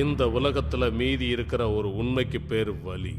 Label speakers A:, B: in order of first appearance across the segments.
A: இந்த உலகத்துல மீதி இருக்கிற ஒரு உண்மைக்கு பேர் வலி.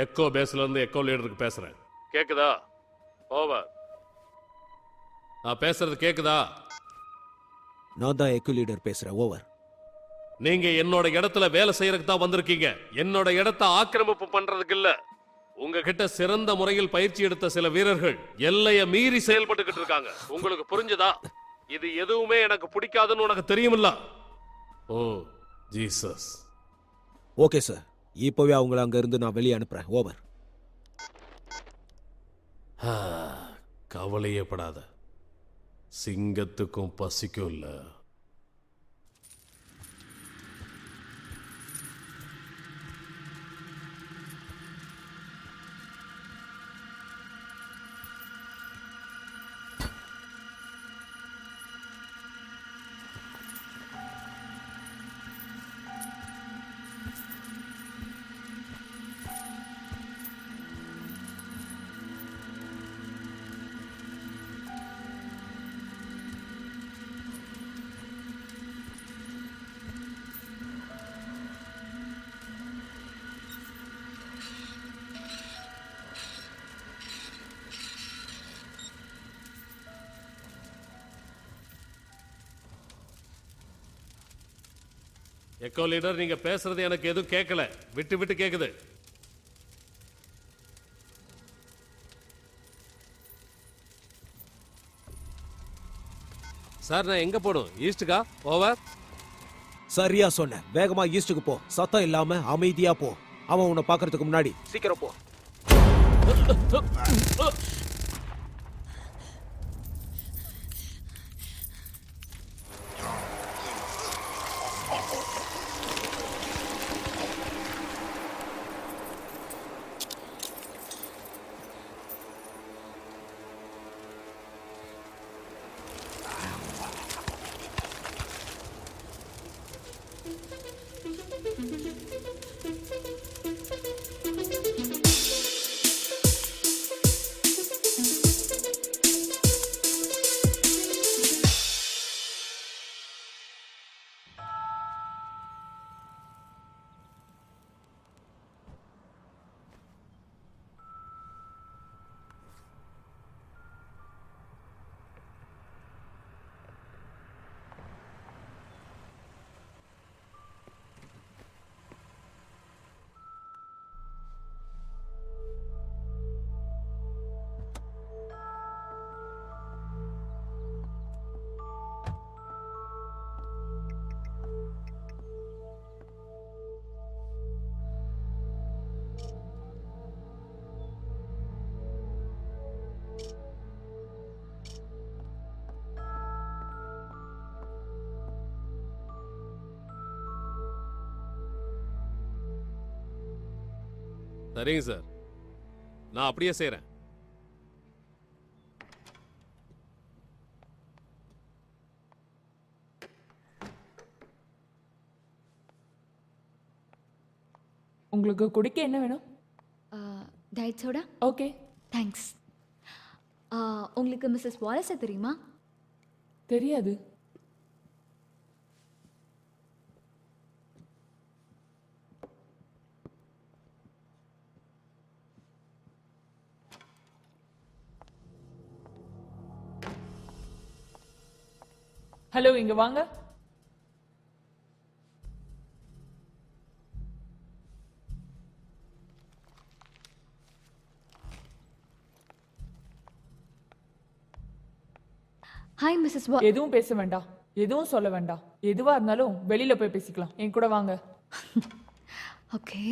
A: எக்கோ பேஸ்ல இருந்து எக்கோ லீடருக்கு பேசுறேன். கேக்குதா? ஓவர். நான் பேசுறது கேக்குதா?
B: நான் தான் எக்கோ லீடர் பேசுறேன். ஓவர்.
A: நீங்க என்னோட இடத்துல வேலை செய்யறதுக்கு தான் வந்திருக்கீங்க. என்னோட இடத்தை ஆக்கிரமிப்பு பண்றதுக்கு இல்ல. உங்ககிட்ட சிறந்த முறையில் பயிற்சி எடுத்த சில வீரர்கள் எல்லைய மீறி செயல்பட்டுக்கிட்டு இருக்காங்க. உங்களுக்கு புரிஞ்சதா? இது எதுவுமே எனக்கு பிடிக்காதுன்னு உனக்கு தெரியுமில்ல? ஓ ஜீசஸ்.
B: ஓகே சார், இப்போவே அவங்கள அங்க இருந்து நான் வெளியே அனுப்புறேன். ஓவர்.
A: கவலையே படாத, சிங்கத்துக்கும் பசிக்கும் இல்ல. எக்கோ லீடர், நீங்க பேசுறது எனக்கு எதுவும் கேட்கல. விட்டு விட்டு கேக்குது. சார், நான் எங்க போடும்? ஈஸ்டுக்கா? ஓவர்.
B: சரியா சொன்ன. வேகமா ஈஸ்டுக்கு போ. சத்தம் இல்லாம அமைதியா போ. அவன் உன்னை பாக்குறதுக்கு முன்னாடி சீக்கிரம் போ.
A: சரிங்க சார், நான் அப்படியே செய்றேன்.
C: உங்களுக்கு குடிக்க என்ன வேணும்?
D: Diet soda.
C: Okay,
D: thanks. உங்களுக்கு மிஸ்ஸஸ் வாலஸை தெரியுமா?
C: தெரியாது. ஹலோ, இங்க வாங்க.
D: ஹாய் மிஸ்ஸஸ்
C: எதுவும் பேச வேண்டாம், எதுவும் சொல்ல வேண்டாம். எதுவா இருந்தாலும் வெளியில போய் பேசிக்கலாம். என் கூட வாங்க.
D: ஓகே.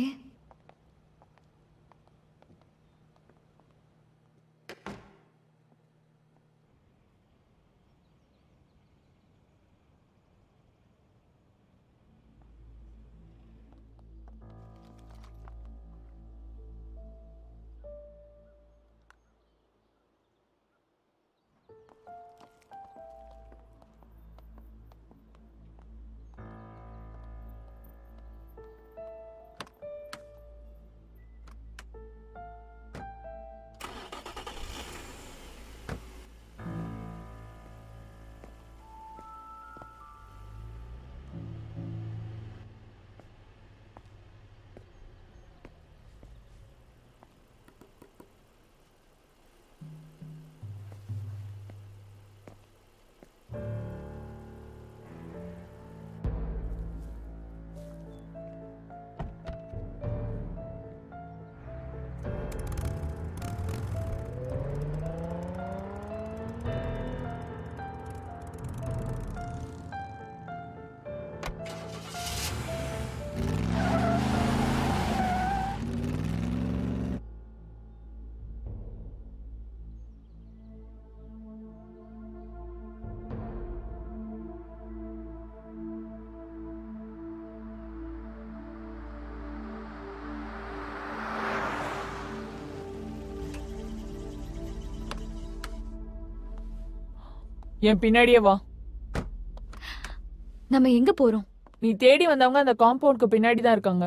C: என் பின்னாடியே வா.
D: நம்ம எங்க போறோம்?
C: நீ தேடி வந்தவங்க அந்த காம்பவுண்டுக்கு பின்னாடி தான் இருக்காங்க.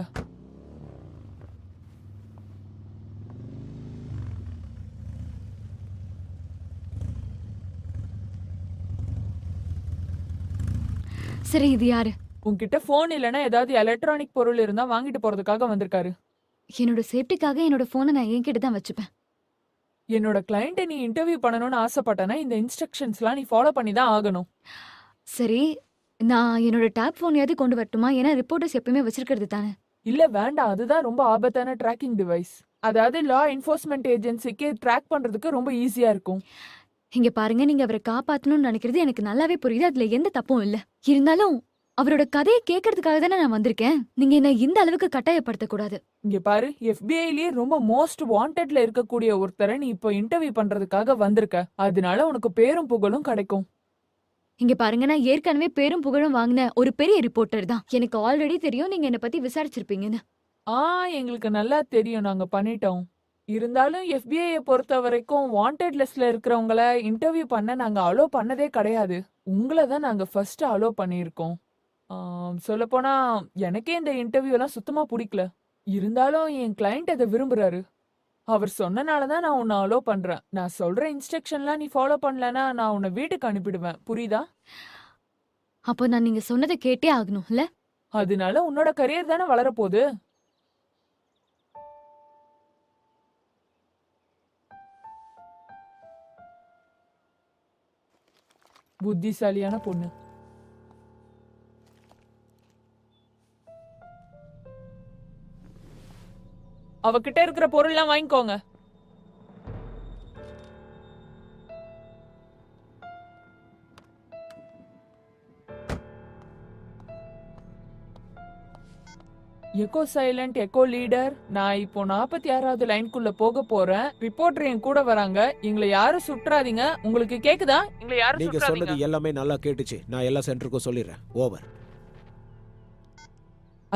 D: சரி, இது யாரு?
C: உன்கிட்ட போன் இல்லைன்னா ஏதாவது எலக்ட்ரானிக் பொருள் இருந்தா வாங்கிட்டு போறதுக்காக வந்திருக்காரு.
D: என்னோட சேஃப்டிக்காக என்னோட போனை நான் என்கிட்ட தான் வச்சுப்பேன்.
C: என்னோட கிளைண்ட்டை நீ இன்டர்வியூ பண்ணணும்னு ஆசைப்பட்டனா இந்த இன்ஸ்ட்ரக்ஷன்ஸ்லாம் நீ ஃபாலோ பண்ணி தான் ஆகணும்.
D: சரி, நான் என்னோட டேப் போனையாவது கொண்டு வரட்டுமா? ஏன்னா ரிப்போர்ட்டர்ஸ் எப்பயுமே வச்சிருக்கிறது தானே.
C: இல்ல வேண்டாம், அதுதான் ரொம்ப ஆபத்தான ட்ராக்கிங் டிவைஸ். அதாவது லா என்ஃபோர்ஸ்மெண்ட் ஏஜென்சிக்கு ட்ராக் பண்றதுக்கு ரொம்ப ஈஸியா இருக்கும்.
D: இங்க பாருங்க, நீங்க அவரை காப்பாத்தணும்னு நினைக்கிறது எனக்கு நல்லாவே புரியுது. அதுல எந்த தப்பும் இல்ல. இருந்தாலும் அவரோட கதையை கேட்கறதுக்காக தானே நான் வந்திருக்கேன். நீங்க என்ன இந்த அளவுக்கு கட்டாயப்படுத்த கூடாது.
C: இங்க பாரு, எஃபிஐலயே ரொம்ப மோஸ்ட் வாண்டட்ல இருக்கக்கூடிய ஒருத்தரை நீ இப்போ இன்டர்வியூ பண்றதுக்காக வந்திருக்க. அதனால உனக்கு பேரும் புகழும் கிடைக்கும்.
D: இங்க பாருங்க, நான் ஏற்கனவே பேரும் புகழும் வாங்கின ஒரு பெரிய ரிப்போர்ட்டர் தான். எனக்கு ஆல்ரெடி தெரியும் நீங்க என்ன பத்தி விசாரிச்சிருப்பீங்கன்னு.
C: எங்களுக்கு நல்லா தெரியும், நாங்க பண்ணிட்டோம். இருந்தாலும் எஃபிஐ பொறுத்த வரைக்கும் வாண்டட் லிஸ்ட்ல இருக்கிறவங்கள இன்டர்வியூ பண்ண நாங்க அலோ பண்ணதே கிடையாது. உங்களை தான் நாங்க ஃபர்ஸ்ட் அலோ பண்ணியிருக்கோம். சொல்லப்போனா எனக்கே இந்த இன்டர்வியூ எல்லாம் சுத்தமா பிடிக்கல. இருந்தாலும் என் கிளைண்ட் அதை விரும்புறாரு. அவர் சொன்னனாலதான் நான் உன்னை அலோ பண்றேன். நான் சொல்ற இன்ஸ்ட்ரக்ஷன்லாம் நீ ஃபாலோ பண்ணலன்னா நான் உன்னை வீட்டுக்கு அனுப்பிடுவேன். புரியுதா?
D: அப்போ நான் நீங்க சொன்னதை கேட்டே ஆகணும் இல்ல?
C: அதனால உன்னோட கரியர் தானே வளரப்போகுது. புத்திசாலியான பொண்ணு. அவகிட்ட இருக்கிற பொருள்லாம் வாங்கிக்கோங்க. Echo silent, echo leader. நான் இப்போ 46வது லைனுக்குள்ள போக போறேன். ரிப்போர்ட்டர் என் கூட வராங்க. எங்களை யாரும் சுற்றாதீங்க. உங்களுக்கு கேக்குதா? எங்களை யாரும்
B: நீங்க
C: சுற்றாதீங்க.
B: சொன்னது எல்லாமே நல்லா கேட்டுச்சு. நான் எல்லா சென்டருக்கும் சொல்லிடுறேன். ஓவர்.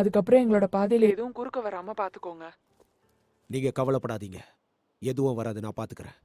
C: அதுக்கப்புறம் எங்களோட பாதையில எதுவும் குறுக்க வராம பாத்துக்கோங்க.
B: நீங்க கவலைப்படாதீங்க, எதுவும் வராது, நான் பாத்துக்கிறேன்.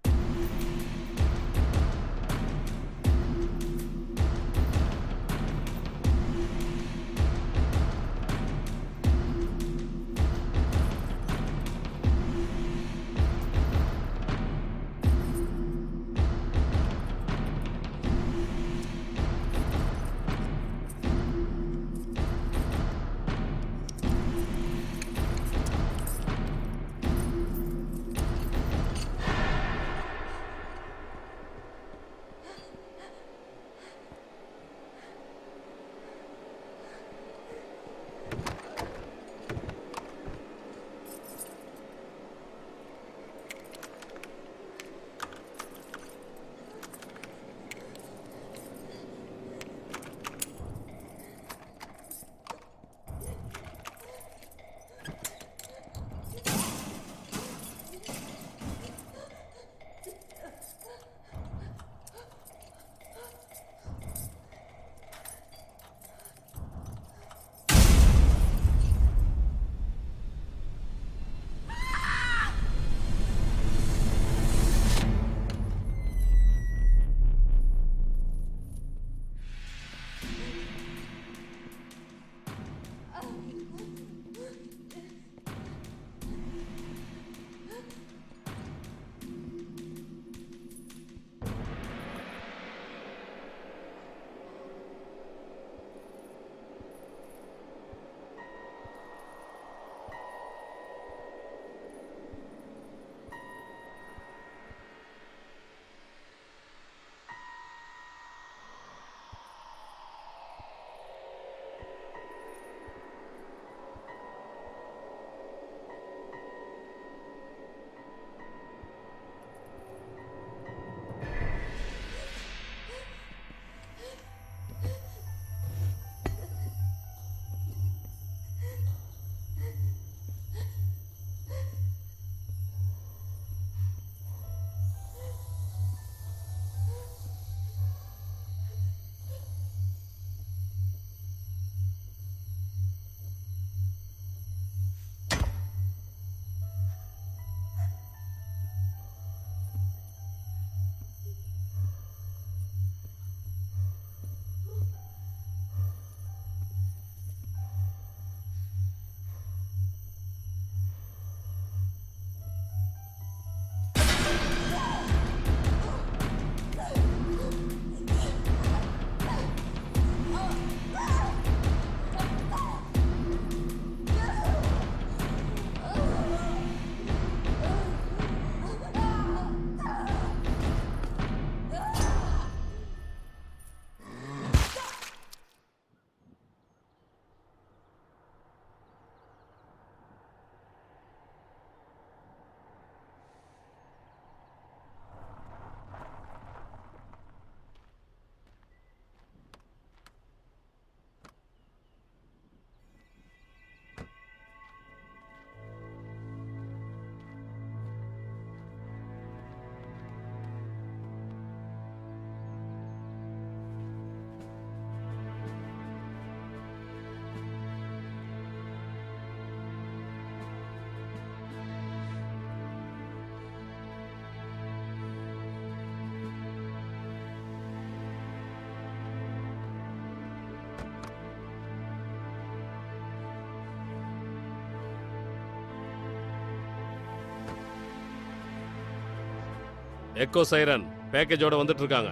A: எக்கோ சைரன் பேக்கேஜோட வந்துட்டு இருக்காங்க.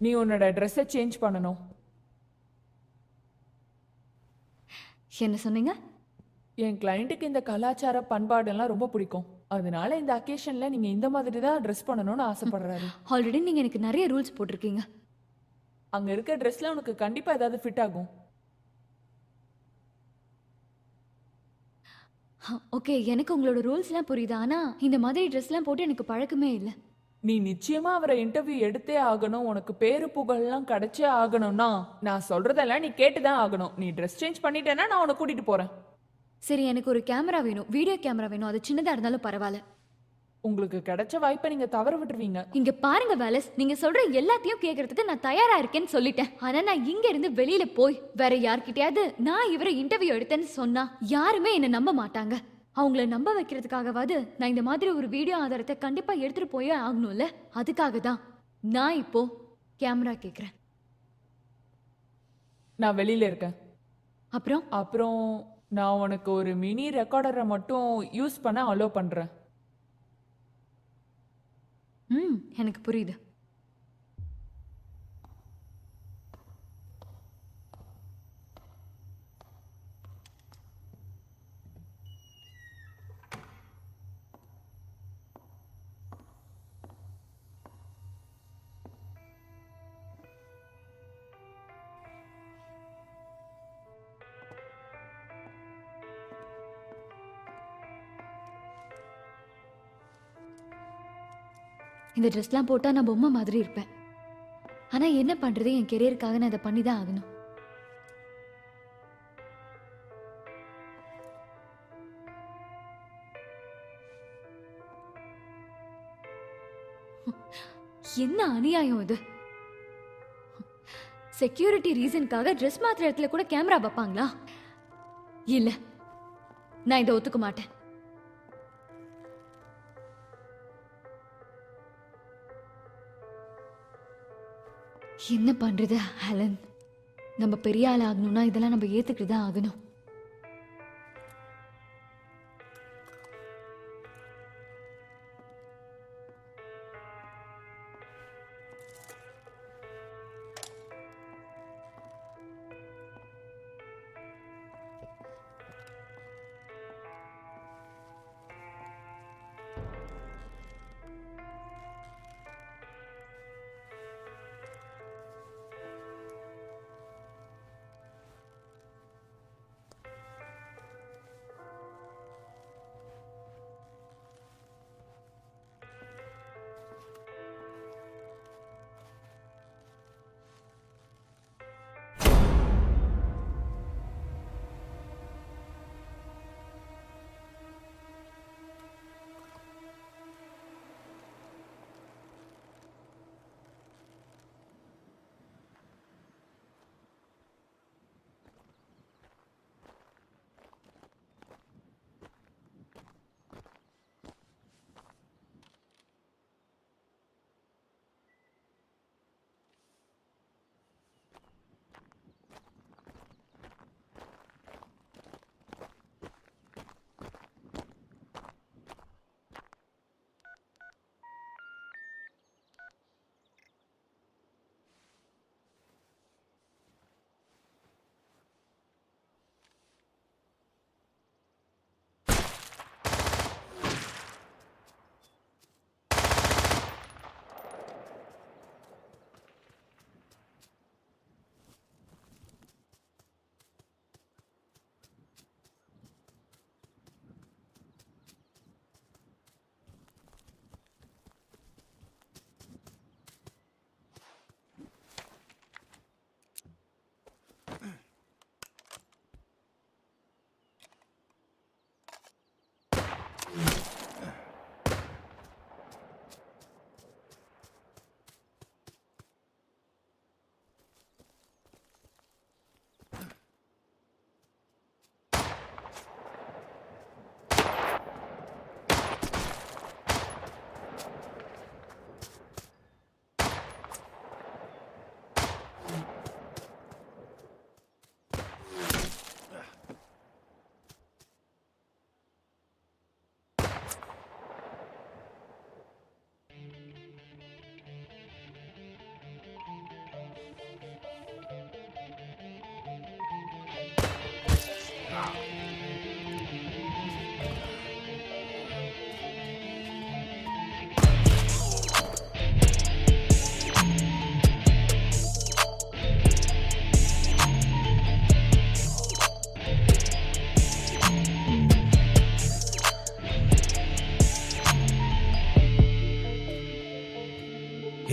C: நீ உன்னோட ட்ரெஸ்ஸை சேஞ்ச் பண்ணணும்.
D: என்ன சொன்னீங்க?
C: என் கிளைண்ட்டுக்கு இந்த கலாச்சார பண்பாடெல்லாம் ரொம்ப பிடிக்கும். அதனால இந்த அக்கேஷன்ல நீங்க இந்த மாதிரி தான் ட்ரெஸ் பண்ணணும்னு ஆசைப்படுறாரு.
D: ஆல்ரெடி நீங்க எனக்கு நிறைய ரூல்ஸ் போட்டிருக்கீங்க.
C: அங்க இருக்க ட்ரெஸ்ல உனக்கு கண்டிப்பா ஏதாவது ஃபிட் ஆகும்.
D: ஓகே, எனக்கு உங்களோட ரூல்ஸ்லாம் புரியுது. ஆனா இந்த மாதிரி ட்ரெஸ்லாம் போட்டு எனக்கு பழக்கமே இல்லை.
C: நீ நிச்சயமா அவரை இன்டர்வியூ எடுத்தே ஆகணும். உனக்கு பேரு புகழ்லாம் கிடைச்சே ஆகணும்னா நான் சொல்றதெல்லாம் நீ கேட்டுதான் ஆகணும். நீ ட்ரெஸ் சேஞ்ச் பண்ணிட்டேன்னா நான் உன்னை கூட்டிட்டு போறேன்.
D: சரி, எனக்கு ஒரு கேமரா வேணும், வீடியோ கேமரா வேணும். அது சின்னதா இருந்தாலும் பரவாயில்ல.
C: உங்களுக்கு கிடைச்ச வாய்ப்பை நீங்க தவற விட்டுருவீங்க.
D: இங்க பாருங்க வேலஸ், நீங்க சொல்ற எல்லாத்தையும் கேக்குறதுக்கு நான் தயாரா இருக்கேன்னு சொல்லிட்டேன். ஆனா நான் இங்க இருந்து வெளியில போய் வேற யார்கிட்டயாவது நான் இவரை இன்டர்வியூ எடுத்தேன்னு சொன்னா யாருமே என்ன நம்ப மாட்டாங்க. அவங்கள நம்ப வைக்கிறதுக்காகவாது நான் இந்த மாதிரி ஒரு வீடியோ ஆதாரத்தை கண்டிப்பா எடுத்துட்டு போயே ஆகணும்ல. அதுக்காக தான் நான் இப்போ கேமரா கேக்குறேன்.
C: நான் வெளியில இருக்கேன்.
D: அப்புறம்
C: அப்புறம் நான் உனக்கு ஒரு மினி ரெக்கார்டரை மட்டும் யூஸ் பண்ண அலோ பண்றேன்.
D: எனக்கு புரியுது. இந்த ட்ரெஸ்லாம் போட்டா நான் பொம்மை மாதிரி இருப்பேன். ஆனா என்ன பண்றது, என் கெரியருக்காக நான் இதை பண்ணிதான் ஆகணும். என்ன அநியாயம் இது! செக்யூரிட்டி ரீசனுக்காக ட்ரெஸ் மாத்திர இடத்துல கூட கேமரா வைப்பாங்களா? இல்ல, நான் இதை ஒத்துக்க மாட்டேன். என்ன பண்றது ஹெலன்? நம்ம பெரிய ஆள் ஆகணும்னா இதெல்லாம் நம்ம ஏத்துக்கிட்டு தான் ஆகணும்.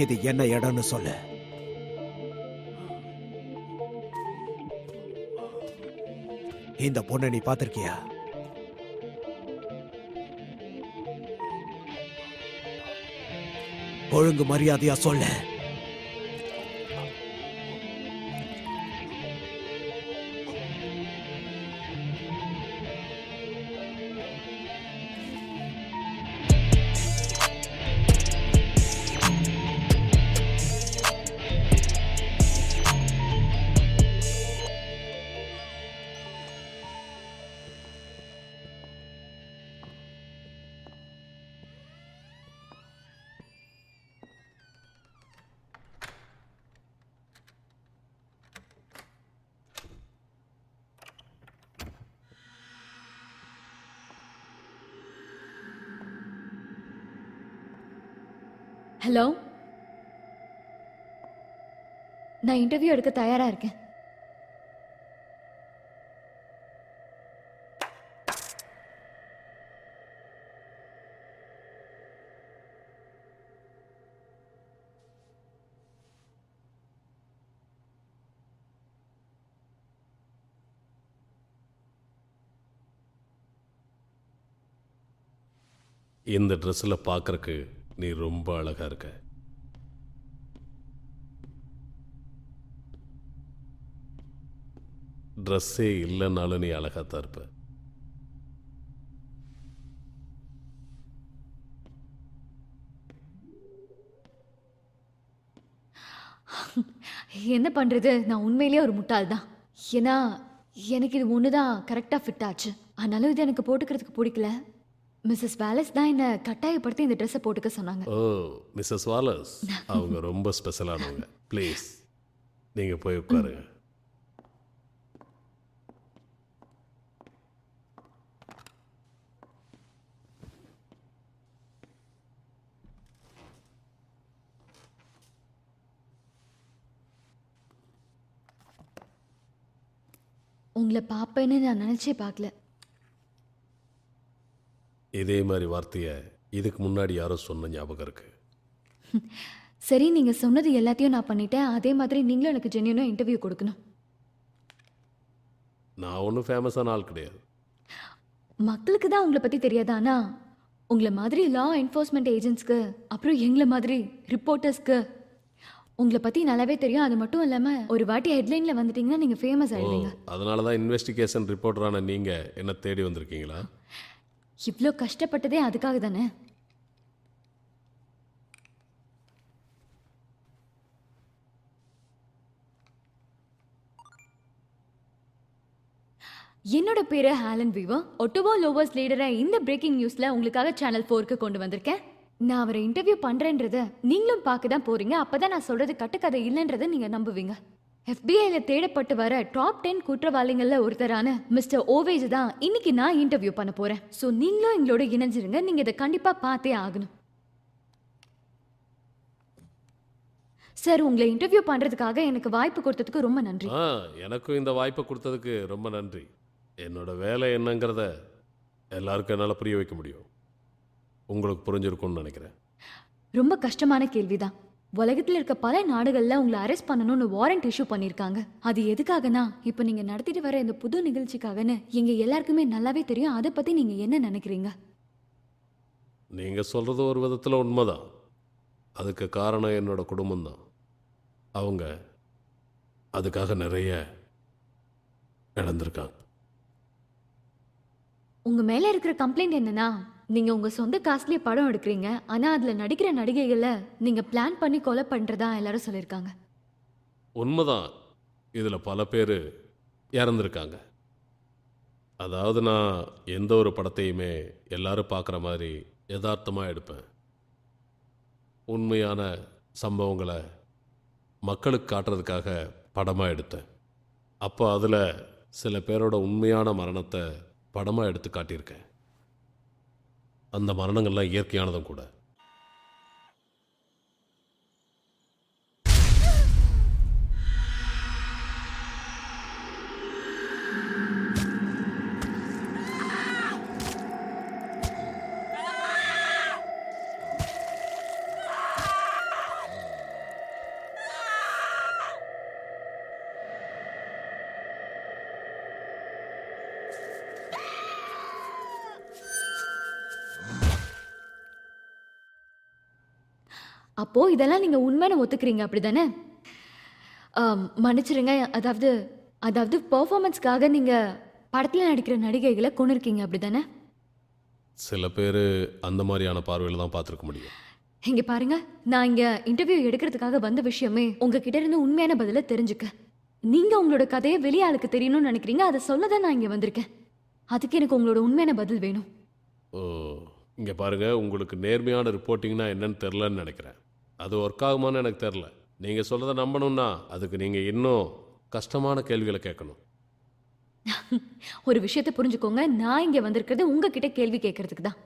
B: இது என்ன இடம்னு சொல்லு. இந்த பொண்ணை நீ பாத்திருக்கியா? ஒழுங்கு மரியாதையா சொல்லு.
D: ஹலோ, நான் இன்டர்வியூ எடுக்க தயாரா இருக்கேன்.
A: இந்த ட்ரெஸ்ல பார்க்கறக்கு நீ ரொம்ப அழகா இருக்க. ட்ரெஸ்ஸே இல்லைன்னாலும் நீ அழகா தான் இருப்ப.
D: என்ன பண்றது, நான் உண்மையிலேயே ஒரு முட்டாள் தான். ஏன்னா எனக்கு இது ஒண்ணுதான் கரெக்டா ஃபிட் ஆச்சு. ஆனாலும் இது எனக்கு போட்டுக்கிறதுக்கு பிடிக்கல. மிஸ்ஸஸ் வேலஸ் தான் என்ன கட்டாயப்படுத்தி இந்த ட்ரெஸ்ஸை போட்டுக்க சொன்னாங்க.
A: ஓ, மிஸ்ஸஸ் வாலஸ் அவங்க ரொம்ப ஸ்பெஷலானவங்க. ப்ளீஸ் நீங்க போய் உட்காருங்க.
D: உங்களை பாப்பேன்னு நான் நினைச்சே பார்க்கல.
A: இதே மாதிரி வார்த்தையை இதுக்கு முன்னாடி யாரோ சொன்ன ஞாபகம் இருக்கு.
D: சரி, நீங்க சொன்னது எல்லாத்தையும் நான் பண்ணிட்டேன். அதே மாதிரி நீங்களும் எனக்கு ஜென்யூனா இன்டர்வியூ கொடுக்கணும்.
A: நான் ஒன்றும் ஃபேமஸான ஆள் கிடையாது.
D: மக்களுக்கு தான் உங்களை பத்தி தெரியாது. ஆனா உங்களை மாதிரி லா என்ஃபோர்ஸ்மெண்ட் ஏஜென்ட்ஸ்க்கு, அப்புறம் எங்களை மாதிரி ரிப்போர்ட்டர்ஸ்க்கு உங்களை பத்தி நல்லாவே தெரியும். அது மட்டும் இல்லாம ஒரு வாட்டி ஹெட்லைன்ல வந்துட்டீங்கன்னா நீங்க ஃபேமஸ் ஆயிடுவீங்க.
A: அதனால தான் இன்வெஸ்டிகேஷன் ரிப்போர்ட்டரான நீங்க என்ன தேடி வந்திருக்கீங்களா?
D: இவ்வளோ கஷ்டப்பட்டதே அதுக்காக தானே. என்னோட பேரு ஹாலன் வீவர். ஒட்டோவா லோவர்ஸ் லீடரை இந்த பிரேக்கிங் நியூஸ்ல உங்களுக்காக சேனல் 4க்கு கொண்டு வந்திருக்கேன். நான் அவரை இன்டர்வியூ பண்றேன்றத நீங்களும் பார்க்க தான் போறீங்க. அப்பதான் நான் சொல்றது கட்டுக்கதை இல்லைன்றதை நீங்க நம்புவீங்க. FBIல தேடப்பட்டு வர டாப் 10 குற்றவாளிகள்ல ஒருத்தரான மிஸ்டர் ஓவேஜ் தான் இன்னைக்கு நான் இன்டர்வியூ பண்ண போறேன். ஸோ நீங்களும் எங்களோட இணைஞ்சிருங்க. நீங்க இதை கண்டிப்பா பார்த்தே ஆகணும். சார், உங்களை இன்டர்வியூ பண்றதுக்காக எனக்கு வாய்ப்பு கொடுத்ததுக்கு ரொம்ப நன்றி.
A: எனக்கும் இந்த வாய்ப்பை கொடுத்ததுக்கு ரொம்ப நன்றி. என்னோட வேலை என்னங்கிறத எல்லாருக்கும் என்னால் புரிய வைக்க முடியும். உங்களுக்கு புரிஞ்சிருக்கும்னு நினைக்கிறேன்.
D: ரொம்ப கஷ்டமான கேள்விதான். உலகத்தில் இருக்க பல நாடுகளில் உங்களை அரெஸ்ட் பண்ணணும்னு வாரண்ட் இஷ்யூ பண்ணியிருக்காங்க. அது எதுக்காகனா, இப்போ நீங்கள் நடத்திட்டு வர இந்த புது நிகழ்ச்சிக்காகன்னு எங்கள் எல்லாருக்குமே நல்லாவே தெரியும். அதை பற்றி நீங்கள் என்ன நினைக்கிறீங்க?
A: நீங்கள் சொல்கிறது ஒரு விதத்தில் உண்மைதான். அதுக்கு காரணம் என்னோட குடும்பம்தான். அவங்க அதுக்காக நிறைய இழந்திருக்காங்க.
D: உங்கள் மேலே இருக்கிற கம்ப்ளைண்ட் என்னன்னா, நீங்கள் உங்கள் சொந்த காசுலேயே படம் எடுக்கிறீங்க. ஆனால் அதில் நடிக்கிற நடிகைகளை நீங்கள் பிளான் பண்ணி கொலை பண்ணுறதா எல்லாரும் சொல்லியிருக்காங்க.
A: உண்மைதான். இதில் பல பேர் இறந்துருக்காங்க. அதாவது நான் எந்த ஒரு படத்தையுமே எல்லாரும் பார்க்குற மாதிரி யதார்த்தமாக எடுப்பேன். உண்மையான சம்பவங்களை மக்களுக்கு காட்டுறதுக்காக படமாக எடுத்தேன். அப்போ அதில் சில பேரோட உண்மையான மரணத்தை படமாக எடுத்து காட்டியிருக்கேன். அந்த மரணங்கள்லாம் இயற்கையானதும் கூட.
D: அப்போ இதெல்லாம் நீங்க உண்மைன்னு ஒத்துக்கிறீங்க அப்படிதானே? மன்னிச்சிருங்க, அதாவது அதாவது பெர்ஃபார்மன்ஸ்க்காக நீங்க படத்துல நடிக்கிற நடிகைகளை கொண்டிருக்கீங்க அப்படிதானே?
A: சில பேர் அந்த மாதிரியான பார்வையில் தான் பார்த்துருக்க முடியும்.
D: இங்க பாருங்க, நான் இங்க இன்டர்வியூ எடுக்கிறதுக்காக வந்த விஷயமே உங்ககிட்ட இருந்து உண்மையான பதில தெரிஞ்சுக்க. நீங்க உங்களோட கதையை வெளிய ஆளுக்கு தெரியணும்னு நினைக்கிறீங்க, அதை சொல்லதான் நான் இங்க வந்திருக்கேன். அதுக்கு எனக்கு உங்களோட உண்மையான பதில் வேணும்.
A: ஓ, இங்கே பாருங்க, உங்களுக்கு நேர்மையான ரிப்போர்ட்டிங்னா என்னன்னு தெரிலன்னு நினைக்கிறேன். அது ஒர்க் ஆகுமான்னு எனக்கு தெரில. நீங்கள் சொல்கிறத நம்பணும்னா அதுக்கு நீங்கள் இன்னும் கஷ்டமான கேள்விகளை கேட்கணும்.
D: ஒரு விஷயத்தை புரிஞ்சுக்கோங்க, நான் இங்க வந்திருக்கிறது உங்ககிட்ட கேள்வி கேட்கறதுக்கு தான்.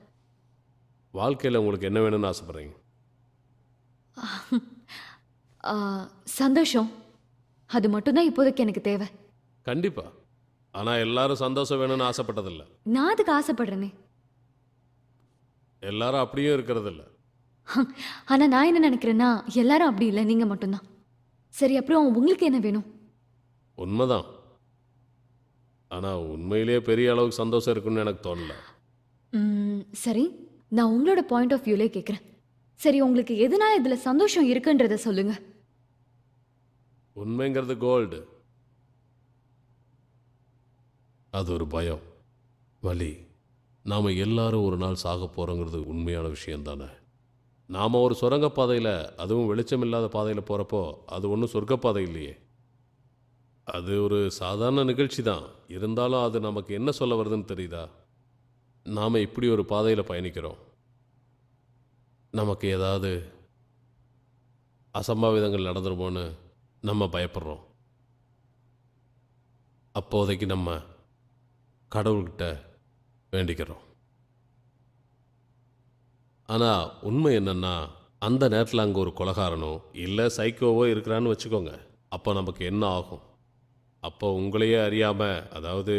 A: வாழ்க்கையில் உங்களுக்கு என்ன வேணும்னு ஆசைப்பட்றீங்க?
D: சந்தோஷம், அது மட்டும்தான் இப்போதைக்கு எனக்கு தேவை.
A: கண்டிப்பாக. ஆனால் எல்லாரும் சந்தோஷம் வேணும்னு ஆசைப்பட்டதில்ல.
D: நான் அதுக்கு ஆசைப்படுறேனே.
A: எல்லாரும் அப்படியும் இருக்கிறதில்ல.
D: ஆனா நான் என்ன நினைக்கிறேன்னா, எல்லாரும் அப்படி இல்லை, நீங்க மட்டும்தான். சரி, அப்புறம் உங்களுக்கு என்ன வேணும்?
A: உண்மைதான். ஆனால் உண்மையிலேயே பெரிய அளவுக்கு சந்தோஷம் இருக்குன்னு எனக்கு தோணல.
D: சரி, நான் உங்களோட பாயிண்ட் ஆஃப் வியூலே கேட்குறேன். சரி, உங்களுக்கு எதனால இதுல சந்தோஷம் இருக்குன்றத சொல்லுங்க.
A: உண்மைங்கிறது கோல்டு. அது ஒரு பயம், வலி. நாம் எல்லாரும் ஒரு நாள் சாக போகிறோங்கிறது உண்மையான விஷயம் தானே. நாம் ஒரு சுரங்கப்பாதையில், அதுவும் வெளிச்சம் இல்லாத பாதையில் போகிறப்போ அது ஒன்றும் சொர்க்கப்பாதை இல்லையே. அது ஒரு சாதாரண நிகழ்ச்சி தான். இருந்தாலும் அது நமக்கு என்ன சொல்ல வருதுன்னு தெரியுதா? நாம் இப்படி ஒரு பாதையில் பயணிக்கிறோம், நமக்கு ஏதாவது அசம்பாவிதங்கள் நடந்துருமோன்னு நம்ம பயப்படுறோம். அப்போதைக்கு நம்ம கடவுள்கிட்ட வேண்டிக்கிறோம். ஆனால் உண்மை என்னன்னா, அந்த நேரத்தில் அங்கே ஒரு கொலைகாரனோ இல்லை சைக்கோவோ இருக்கிறான்னு வச்சுக்கோங்க. அப்போ நமக்கு என்ன ஆகும்? அப்போ உங்களையே அறியாமல், அதாவது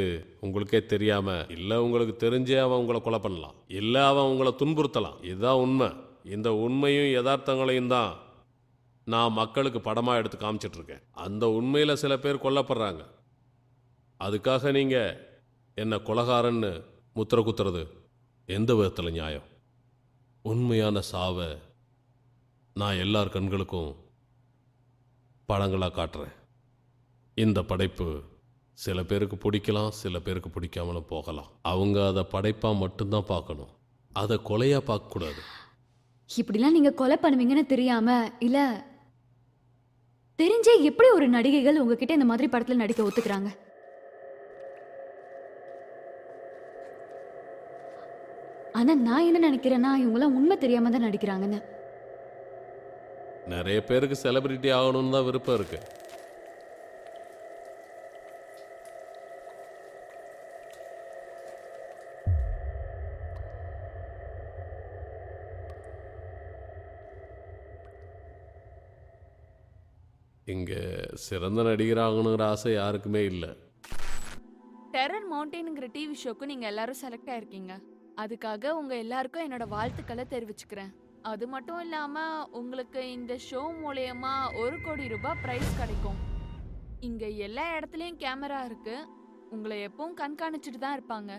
A: உங்களுக்கே தெரியாமல், இல்லை உங்களுக்கு தெரிஞ்சே அவன் உங்களை கொலை பண்ணலாம், இல்லை அவன் உங்களை துன்புறுத்தலாம். இதுதான் உண்மை. இந்த உண்மையும் யதார்த்தங்களையும் தான் நான் மக்களுக்கு படமாக எடுத்து காமிச்சிட்ருக்கேன். அந்த உண்மையில் சில பேர் கொல்லப்படுறாங்க. அதுக்காக நீங்கள் என்ன கொலைகாரன்னு முத்திர குத்துறது எந்த விதத்தில் நியாயம்? உண்மையான சாவை நான் எல்லார் கண்களுக்கும் படங்களாக காட்டுறேன். இந்த படைப்பு சில பேருக்கு பிடிக்கலாம், சில பேருக்கு பிடிக்காமலும் போகலாம். அவங்க அதை படைப்பாக மட்டும்தான் பார்க்கணும், அதை கொலையாக பார்க்கக்கூடாது.
D: இப்படிலாம் நீங்க கொலை பண்ணுவீங்கன்னு தெரியாம, இல்ல தெரிஞ்சே எப்படி ஒரு நடிகைகள் உங்ககிட்ட இந்த மாதிரி படத்துல நடிக்க ஒத்துக்கிறாங்க? ஆனா நான் என்ன நினைக்கிறேன்னா, இவங்களாம் உண்மை தெரியாம தான் நடிக்கிறாங்கன்னு.
A: நிறைய பேருக்கு செலிபிரிட்டி ஆகணும்னு தான் விருப்பம் இருக்கு. இங்கே சிறந்த நடிகர் ஆகணுங்கிற ஆசை யாருக்குமே இல்லை.
C: டெரர் மவுண்டெயின்ங்கிற டிவி ஷோக்கு நீங்க எல்லாரும் செலக்ட் ஆயிருக்கீங்க. அதுக்காக உங்க எல்லாருக்கும் என்னோட வாழ்த்துக்களை தெரிவிச்சுக்கிறேன். அது மட்டும் இல்லாம உங்களுக்கு இந்த ஷோ மூலமா 1 கோடி ரூபாய் பிரைஸ் கிடைக்கும். இங்க எல்லா இடத்துலயும் கேமரா இருக்கு, உங்களை எப்பவும் கண்காணிச்சுட்டு தான் இருப்பாங்க.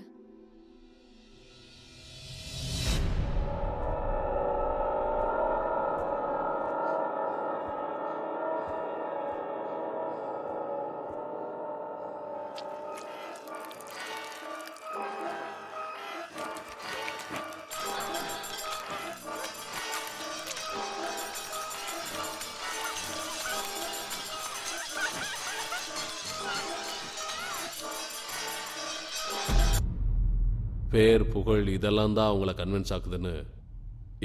A: பேர், புகழ் இதெல்லாம் தான் அவங்கள கன்வின்ஸ் ஆக்குதுன்னு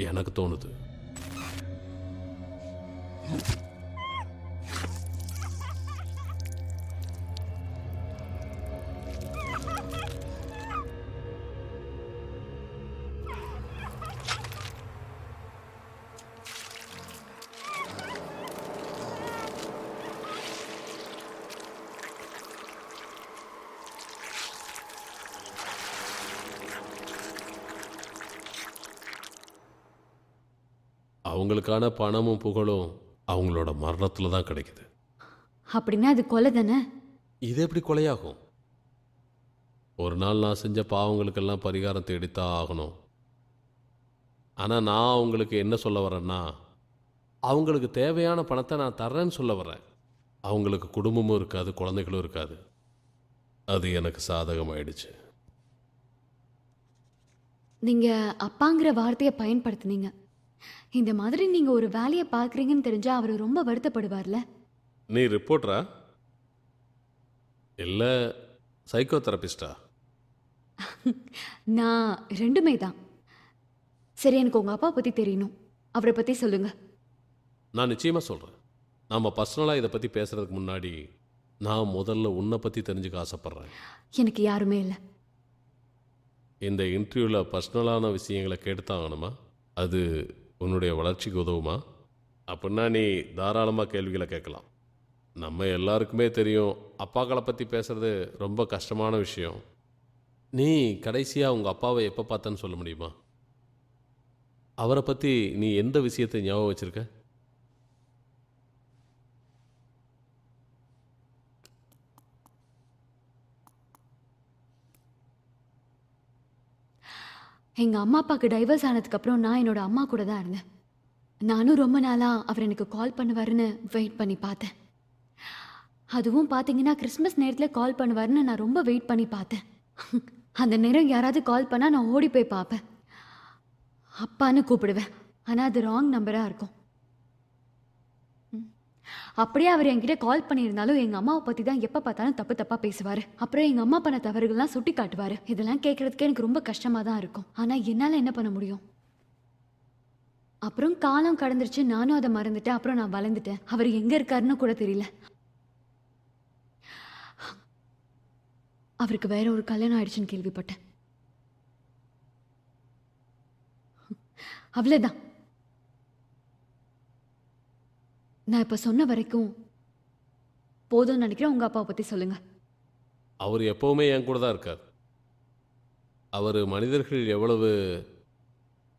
A: எனக்கு தோணுது. அவங்களுக்கான பணமும் புகழும் அவங்களோட மரணத்தில் தான் கிடைக்குது.
D: அப்படின்னா அது கொலை தானே?
A: இது எப்படி கொலையாகும்? ஒரு நாள் நான் செஞ்ச பாவங்களுக்கெல்லாம் பரிகாரம் தேடித்தான் ஆகணும். ஆனால் நான் அவங்களுக்கு என்ன சொல்ல வரேன்னா, அவங்களுக்கு தேவையான பணத்தை நான் தர்றேன்னு சொல்ல வரேன். அவங்களுக்கு குடும்பமும் இருக்காது, குழந்தைகளும் இருக்காது. அது எனக்கு சாதகமாயிடுச்சு.
D: நீங்க அப்பாங்கிற வார்த்தையை பயன்படுத்துனீங்க. இந்த மாதிரி நீங்க ஒரு வேலையை பார்க்குறீங்கன்னு தெரிஞ்சா அவர் ரொம்ப வருத்தப்படுவார்ல.
A: நீ ரிப்போர்ட்டரா இல்லை சைக்கோ தெரபிஸ்டா?
D: நான் ரெண்டுமே தான். சரி, எனக்கு உங்க அப்பா பத்தி தெரியணும். அவரை பத்தி சொல்லுங்க.
A: நான் நிச்சயமாக சொல்கிறேன். நாம் பர்சனலாக இதை பற்றி பேசுகிறதுக்கு முன்னாடி நான் முதல்ல உன்னை பற்றி தெரிஞ்சுக்க ஆசைப்பட்றேன்.
D: எனக்கு யாருமே இல்லை.
A: இந்த இன்டர்வியூவில் பர்சனலான விஷயங்களை கேட்டுத்தான் ஆகணுமா? அது உன்னுடைய வளர்ச்சிக்கு உதவுமா? அப்படின்னா நீ தாராளமாக கேள்விகளை கேட்கலாம். நம்ம எல்லாருக்குமே தெரியும், அப்பாக்களை பற்றி பேசுகிறது ரொம்ப கஷ்டமான விஷயம். நீ கடைசியாக உங்கள் அப்பாவை எப்போ பார்த்தேன்னு சொல்ல முடியுமா? அவரை பற்றி நீ எந்த விஷயத்தை ஞாபகம் வச்சுருக்க?
D: எங்க அம்மா அப்பாவுக்கு டைவர்ஸ் ஆனதுக்கு அப்புறம் நான் என்னோட அம்மா கூட தான் இருந்தேன். நானும் ரொம்ப நாளா அவர் எனக்கு கால் பண்ணுவாருன்னு வெயிட் பண்ணி பார்த்தேன். அதுவும் பார்த்தீங்கன்னா கிறிஸ்மஸ் நேரத்தில் கால் பண்ணுவாருன்னு நான் ரொம்ப வெயிட் பண்ணி பார்த்தேன். அந்த நேரம் யாராவது கால் பண்ணால் நான் ஓடி போய் பார்ப்பேன். அப்பான்னு கூப்பிடுவேன். ஆனால் அது ராங் நம்பராக இருக்கும். அப்படியே அவர் என்கிட்ட கால் பண்ணியிருந்தாலும் எங்கள் அம்மாவை பற்றி தான் எப்போ பார்த்தாலும் தப்பு தப்பாக பேசுவார். அப்புறம் எங்கள் அம்மா பண்ண தவறுகள்லாம் சுட்டி காட்டுவார். இதெல்லாம் கேட்குறதுக்கு எனக்கு ரொம்ப கஷ்டமாக தான் இருக்கும். ஆனால் என்னால் என்ன பண்ண முடியும்? அப்புறம் காலம் கடந்துருச்சு. நானும் அதை மறந்துட்டேன். அப்புறம் நான் வளர்ந்துட்டேன். அவர் எங்கே இருக்காருன்னு கூட தெரியல. அவருக்கு வேற ஒரு கல்யாணம் ஆயிடுச்சுன்னு கேள்விப்பட்டேன். அவ்வளோதான். நான் இப்போ சொன்ன வரைக்கும் போதும்னு நினைக்கிறேன். உங்கள் அப்பாவை பற்றி சொல்லுங்க.
A: அவர் எப்போவுமே என் கூட தான் இருக்கார். அவர் மனிதர்கள் எவ்வளவு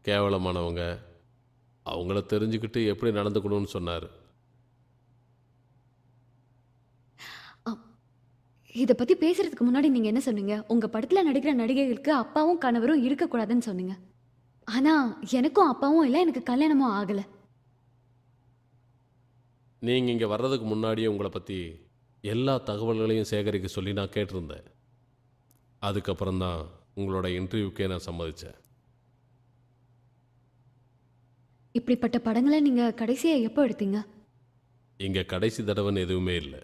A: கேவலமானவங்க, அவங்கள தெரிஞ்சுக்கிட்டு எப்படி நடந்துக்கணும்னு சொன்னார்.
D: இதை பற்றி பேசுறதுக்கு முன்னாடி நீங்கள் என்ன சொன்னீங்க? உங்கள் படத்தில் நடிக்கிற நடிகைகளுக்கு அப்பாவும் கணவரும் இருக்கக்கூடாதுன்னு சொன்னீங்க. ஆனால் எனக்கும் அப்பாவும் இல்லை, எனக்கு கல்யாணமும் ஆகலை.
A: நீங்கள் இங்கே வர்றதுக்கு முன்னாடியே உங்களை பற்றி எல்லா தகவல்களையும் சேகரிக்க சொல்லி நான் கேட்டிருந்தேன். அதுக்கப்புறம் தான் உங்களோட இன்டர்வியூக்கே நான் சம்மதித்தேன்.
D: இப்படிப்பட்ட படங்களை நீங்கள் கடைசியாக எப்போ எடுத்தீங்க?
A: இங்கே கடைசி தடவைன்னு எதுவுமே இல்லை.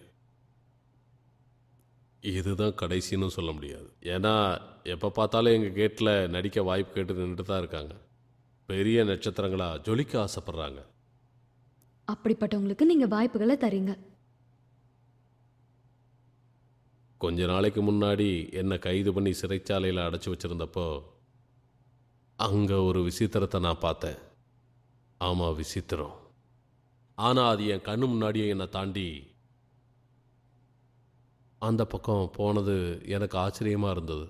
A: இதுதான் கடைசின்னு சொல்ல முடியாது. ஏன்னா எப்போ பார்த்தாலும் எங்கள் கேட்டில் நடிக்க வாய்ப்பு கேட்டு நின்றுட்டு தான் இருக்காங்க. பெரிய நட்சத்திரங்களாக ஜொலிக்க ஆசைப்பட்றாங்க.
D: அப்படிப்பட்டவங்களுக்கு நீங்கள் வாய்ப்புகளை தரீங்க.
A: கொஞ்ச நாளைக்கு முன்னாடி என்னை கைது பண்ணி சிறைச்சாலையில் அடைச்சி வச்சுருந்தப்போ அங்கே ஒரு விசித்திரத்தை நான் பார்த்தேன். ஆமாம், விசித்திரம். ஆனால் அது என் கண்ணு முன்னாடியே என்னை தாண்டி அந்த பக்கம் போனது எனக்கு ஆச்சரியமாக இருந்தது.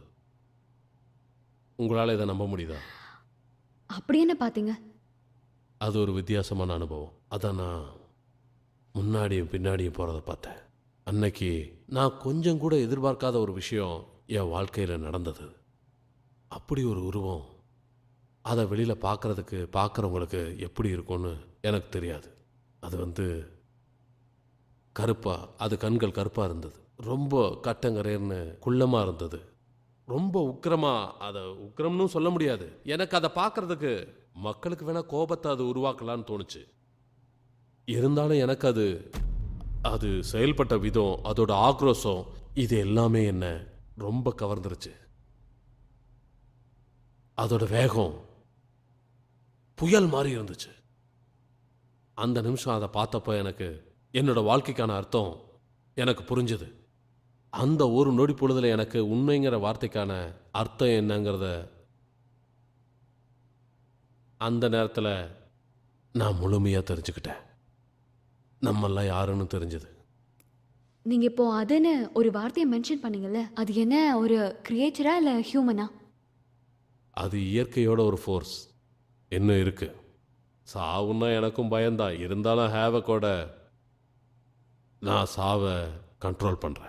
A: உங்களால் இதை நம்ப முடியுதா?
D: அப்படி என்ன பார்த்தீங்க?
A: அது ஒரு வித்தியாசமான அனுபவம். அதான் நான் முன்னாடியும் பின்னாடியும் போகிறத பார்த்தேன். அன்னைக்கு நான் கொஞ்சம் கூட எதிர்பார்க்காத ஒரு விஷயம் என் வாழ்க்கையில் நடந்தது. அப்படி ஒரு உருவம், அதை வெளியில் பார்க்குறவங்களுக்கு எப்படி இருக்கும்னு எனக்கு தெரியாது. அது கருப்பாக, அது கண்கள் கருப்பாக இருந்தது. ரொம்ப கட்டங்கரேர்னு குள்ளமாக இருந்தது. ரொம்ப உக்கிரமாக, அதை உக்கிரம்னு சொல்ல முடியாது. எனக்கு அதை பார்க்குறதுக்கு மக்களுக்கு வேணால் கோபத்தை அது உருவாக்கலான்னு தோணுச்சு. இருந்தாலும் எனக்கு அது செயல்பட்ட விதம், அதோட ஆக்ரோஷம், இது எல்லாமே என்ன ரொம்ப கவர்ந்துருச்சு. அதோட வேகம் புயல் மாதிரி இருந்துச்சு. அந்த நிமிஷம் அதை பார்த்தப்போ எனக்கு என்னோட வாழ்க்கைக்கான அர்த்தம் எனக்கு புரிஞ்சுது. அந்த ஒரு நொடி பொழுதில் எனக்கு உண்மைங்கிற வார்த்தைக்கான அர்த்தம் என்னங்கிறத அந்த நேரத்தில் நான் முழுமையாக தெரிஞ்சுக்கிட்டேன். நம்மெல்லாம் யாருன்னு தெரிஞ்சது.
D: நீங்கள் இப்போ அதுன்னு ஒரு வார்த்தையை மென்ஷன் பண்ணீங்கல்ல, அது என்ன, ஒரு கிரியேச்சரா இல்லை ஹியூமனா?
A: அது இயற்கையோட ஒரு ஃபோர்ஸ் இன்னும் இருக்கு. சாவுன்னா எனக்கும் பயம்தான். இருந்தாலும் ஹேவக்கோட நான் சாவை கண்ட்ரோல் பண்ணுறேன்.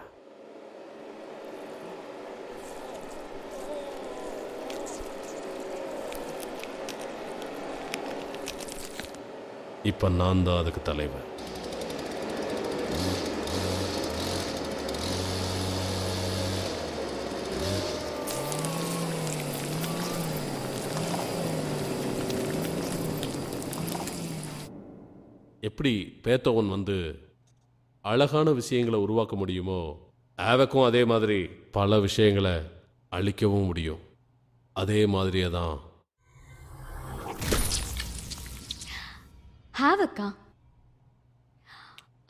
A: இப்ப நான் தான் அதுக்கு தலைவன். எப்படி பேத்தோவன் வந்து அழகான விஷயங்களை உருவாக்க முடியுமோ, ஆவக்கும் அதே மாதிரி பல விஷயங்களை அழிக்கவும் முடியும். அதே மாதிரியே தான்
D: ஹாவக்கா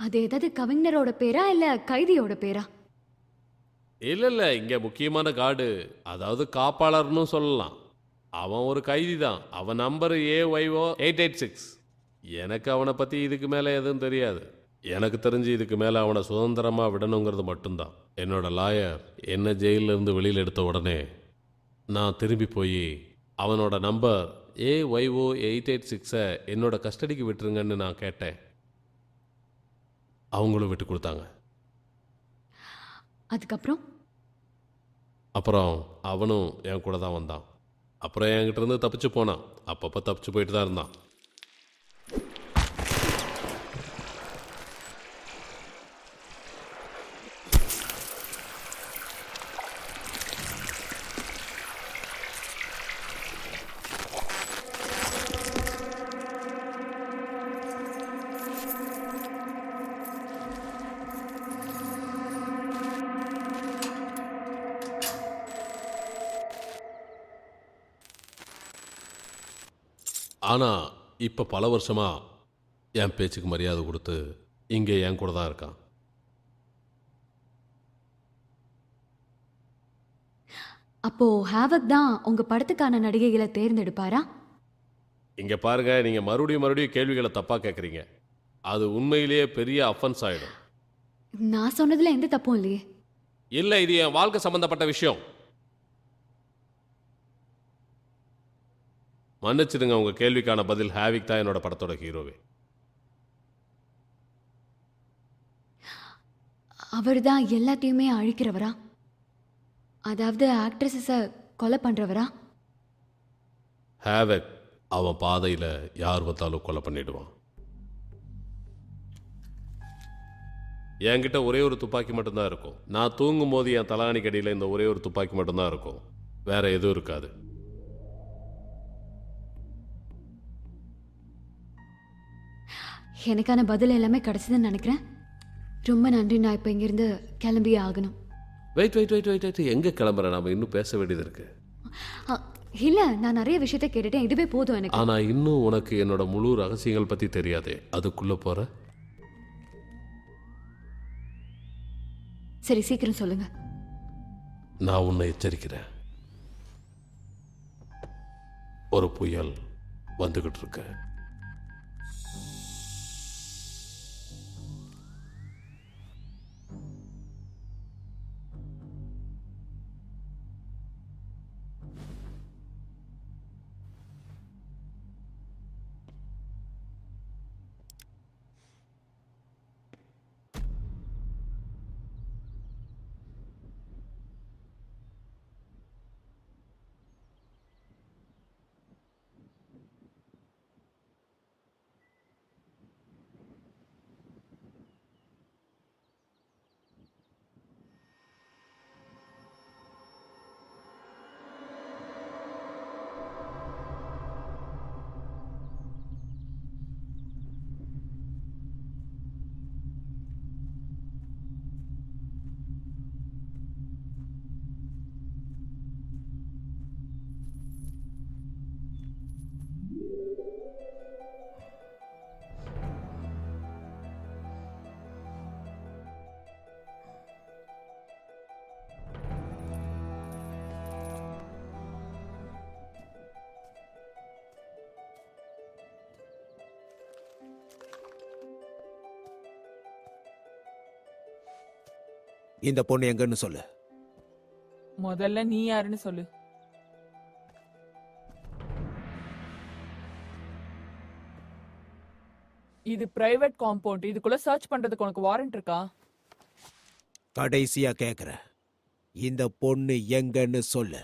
D: அது ஏதாவது கவிஞரோட பேரா இல்ல கைதியோட பேரா?
A: இல்ல இங்க முக்கியமான கார்டு, அதாவது காப்பாளர்னு சொல்லலாம். அவன் ஒரு கைதி தான். அவன் நம்பர் AYO 886. எனக்கு அவனை பத்தி இதுக்கு மேல எதுவும் தெரியாது. எனக்கு தெரிஞ்சு இதுக்கு மேல அவனை சுதந்திரமா விடணுங்கிறது மட்டும்தான். என்னோட லாயர் என்ன ஜெயில இருந்து வெளியில் எடுத்த உடனே நான் திரும்பி போய் அவனோட நம்பர் AYO 886 என்னோட கஸ்டடிக்கு விட்டுருங்கன்னு நான் கேட்டேன். அவங்களும் விட்டு கொடுத்தாங்க.
D: அதுக்கப்புறம்
A: அப்புறம் அவனும் என் கூட தான் வந்தான். அப்புறம் என்கிட்ட இருந்து தப்பிச்சு போனான். அப்பப்போ தப்பிச்சு போயிட்டு தான் இருந்தான். ஆனால் இப்போ பல வருஷமா என் பேச்சுக்கு மரியாதை கொடுத்து இங்கே என் கூட தான் இருக்கான்.
D: அப்போ ஹாவக் தான் உங்க படத்துக்கான நடிகைகளை தேர்ந்தெடுப்பாரா?
A: இங்கே பாருங்க, நீங்கள் மறுபடியும் கேள்விகளை தப்பாக கேட்குறீங்க. அது உண்மையிலேயே பெரிய அஃபென்ஸ் ஆகிடும்.
D: நான் சொன்னதுல எந்த தப்பும் இல்லையே.
A: இல்லை, இது என் வாழ்க்கை சம்பந்தப்பட்ட விஷயம். மன்னிச்சிடுங்க, உங்கள் கேள்விக்கான பதில் ஹாவிக் தான் என்னோட படத்தோட ஹீரோவே.
D: அவர் தான் எல்லாத்தையுமே அழிக்கிறவரா? அதாவது ஆக்ட்ரஸஸை கொலை பண்றவரா?
A: ஹாவிக் அவன் பாதையில் யார் வந்தாலும் கொலை பண்ணிடுவான். என்கிட்ட ஒரே ஒரு துப்பாக்கி மட்டும்தான் இருக்கும். நான் தூங்கும் போது என் தலானிக்கு அடியில் இந்த ஒரே ஒரு துப்பாக்கி மட்டும்தான் இருக்கும். வேற எதுவும் இருக்காது.
D: எனக்கான பதில் எல்லாமே கிடைச்சதுன்னு நினைக்கிறேன். ரொம்ப நன்றி. நான் இப்போ இங்கிருந்து கிளம்பியே ஆகணும்.
A: வெயிட் எங்கே கிளம்புற? நாம இன்னும் பேச வேண்டியது இருக்கு.
D: இல்ல, நான் நிறைய விஷயத்த கேட்டுட்டேன். இதுவே போதும் எனக்கு.
A: ஆனா இன்னும் உனக்கு என்னோட முழு ரகசியங்கள் பத்தி தெரியாதே. அதுக்குள்ள போற.
D: சரி, சீக்கிரம் சொல்லுங்க.
A: நான் உன்னை எச்சரிக்கிறேன். ஒரு புயல் வந்துகிட்டு இருக்கு.
B: இந்த பொண்ணு எங்கன்னு சொல்லு.
C: முதல்ல நீ யாருன்னு சொல்லு. இது பிரைவேட் காம்பவுண்ட். இதுக்குள்ள சர்ச் பண்றதுக்கு உனக்கு வாரண்ட் இருக்கா?
B: கடைசியா கேக்குற, இந்த பொண்ணு எங்கன்னு சொல்லு.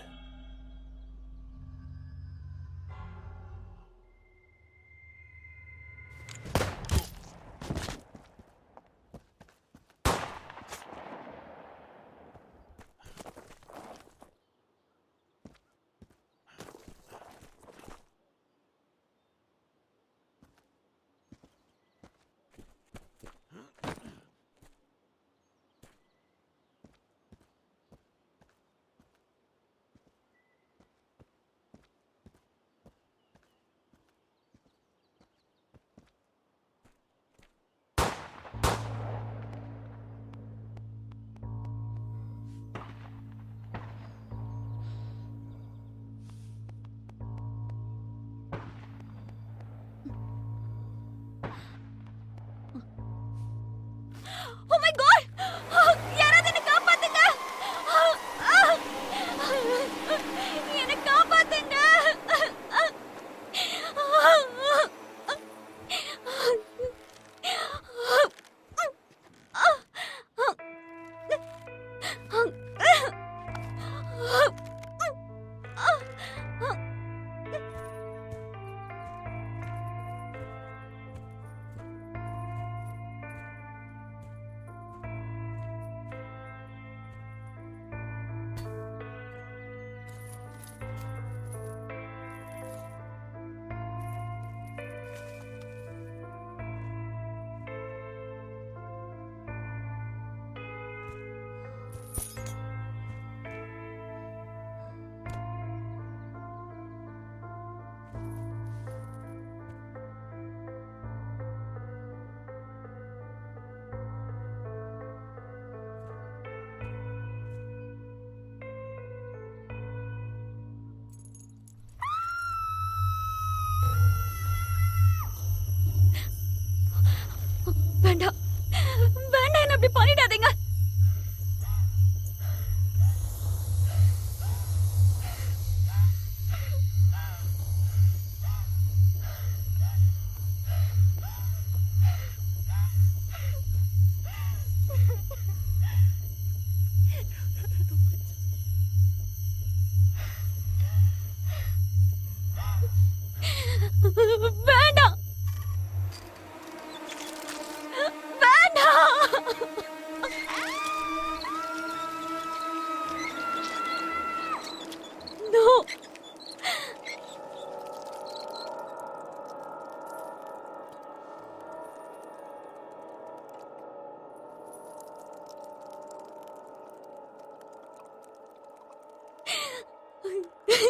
E: No.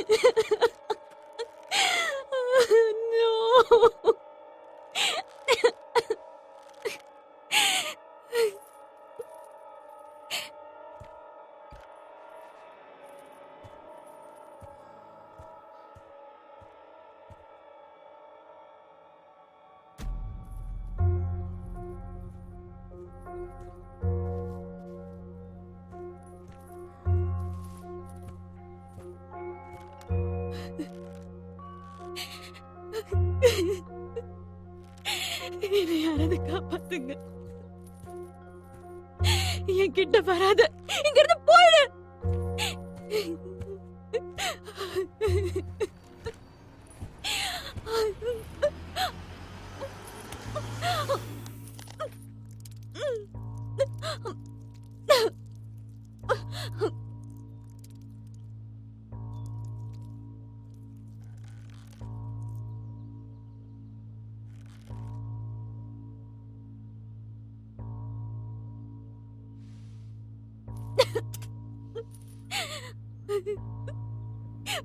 E: என்னை யாராவது காப்பாத்துங்க. என் கிட்ட வராத, இங்க இருந்து போயிடு.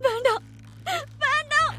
E: வேண்டாம், வேண்டாம்.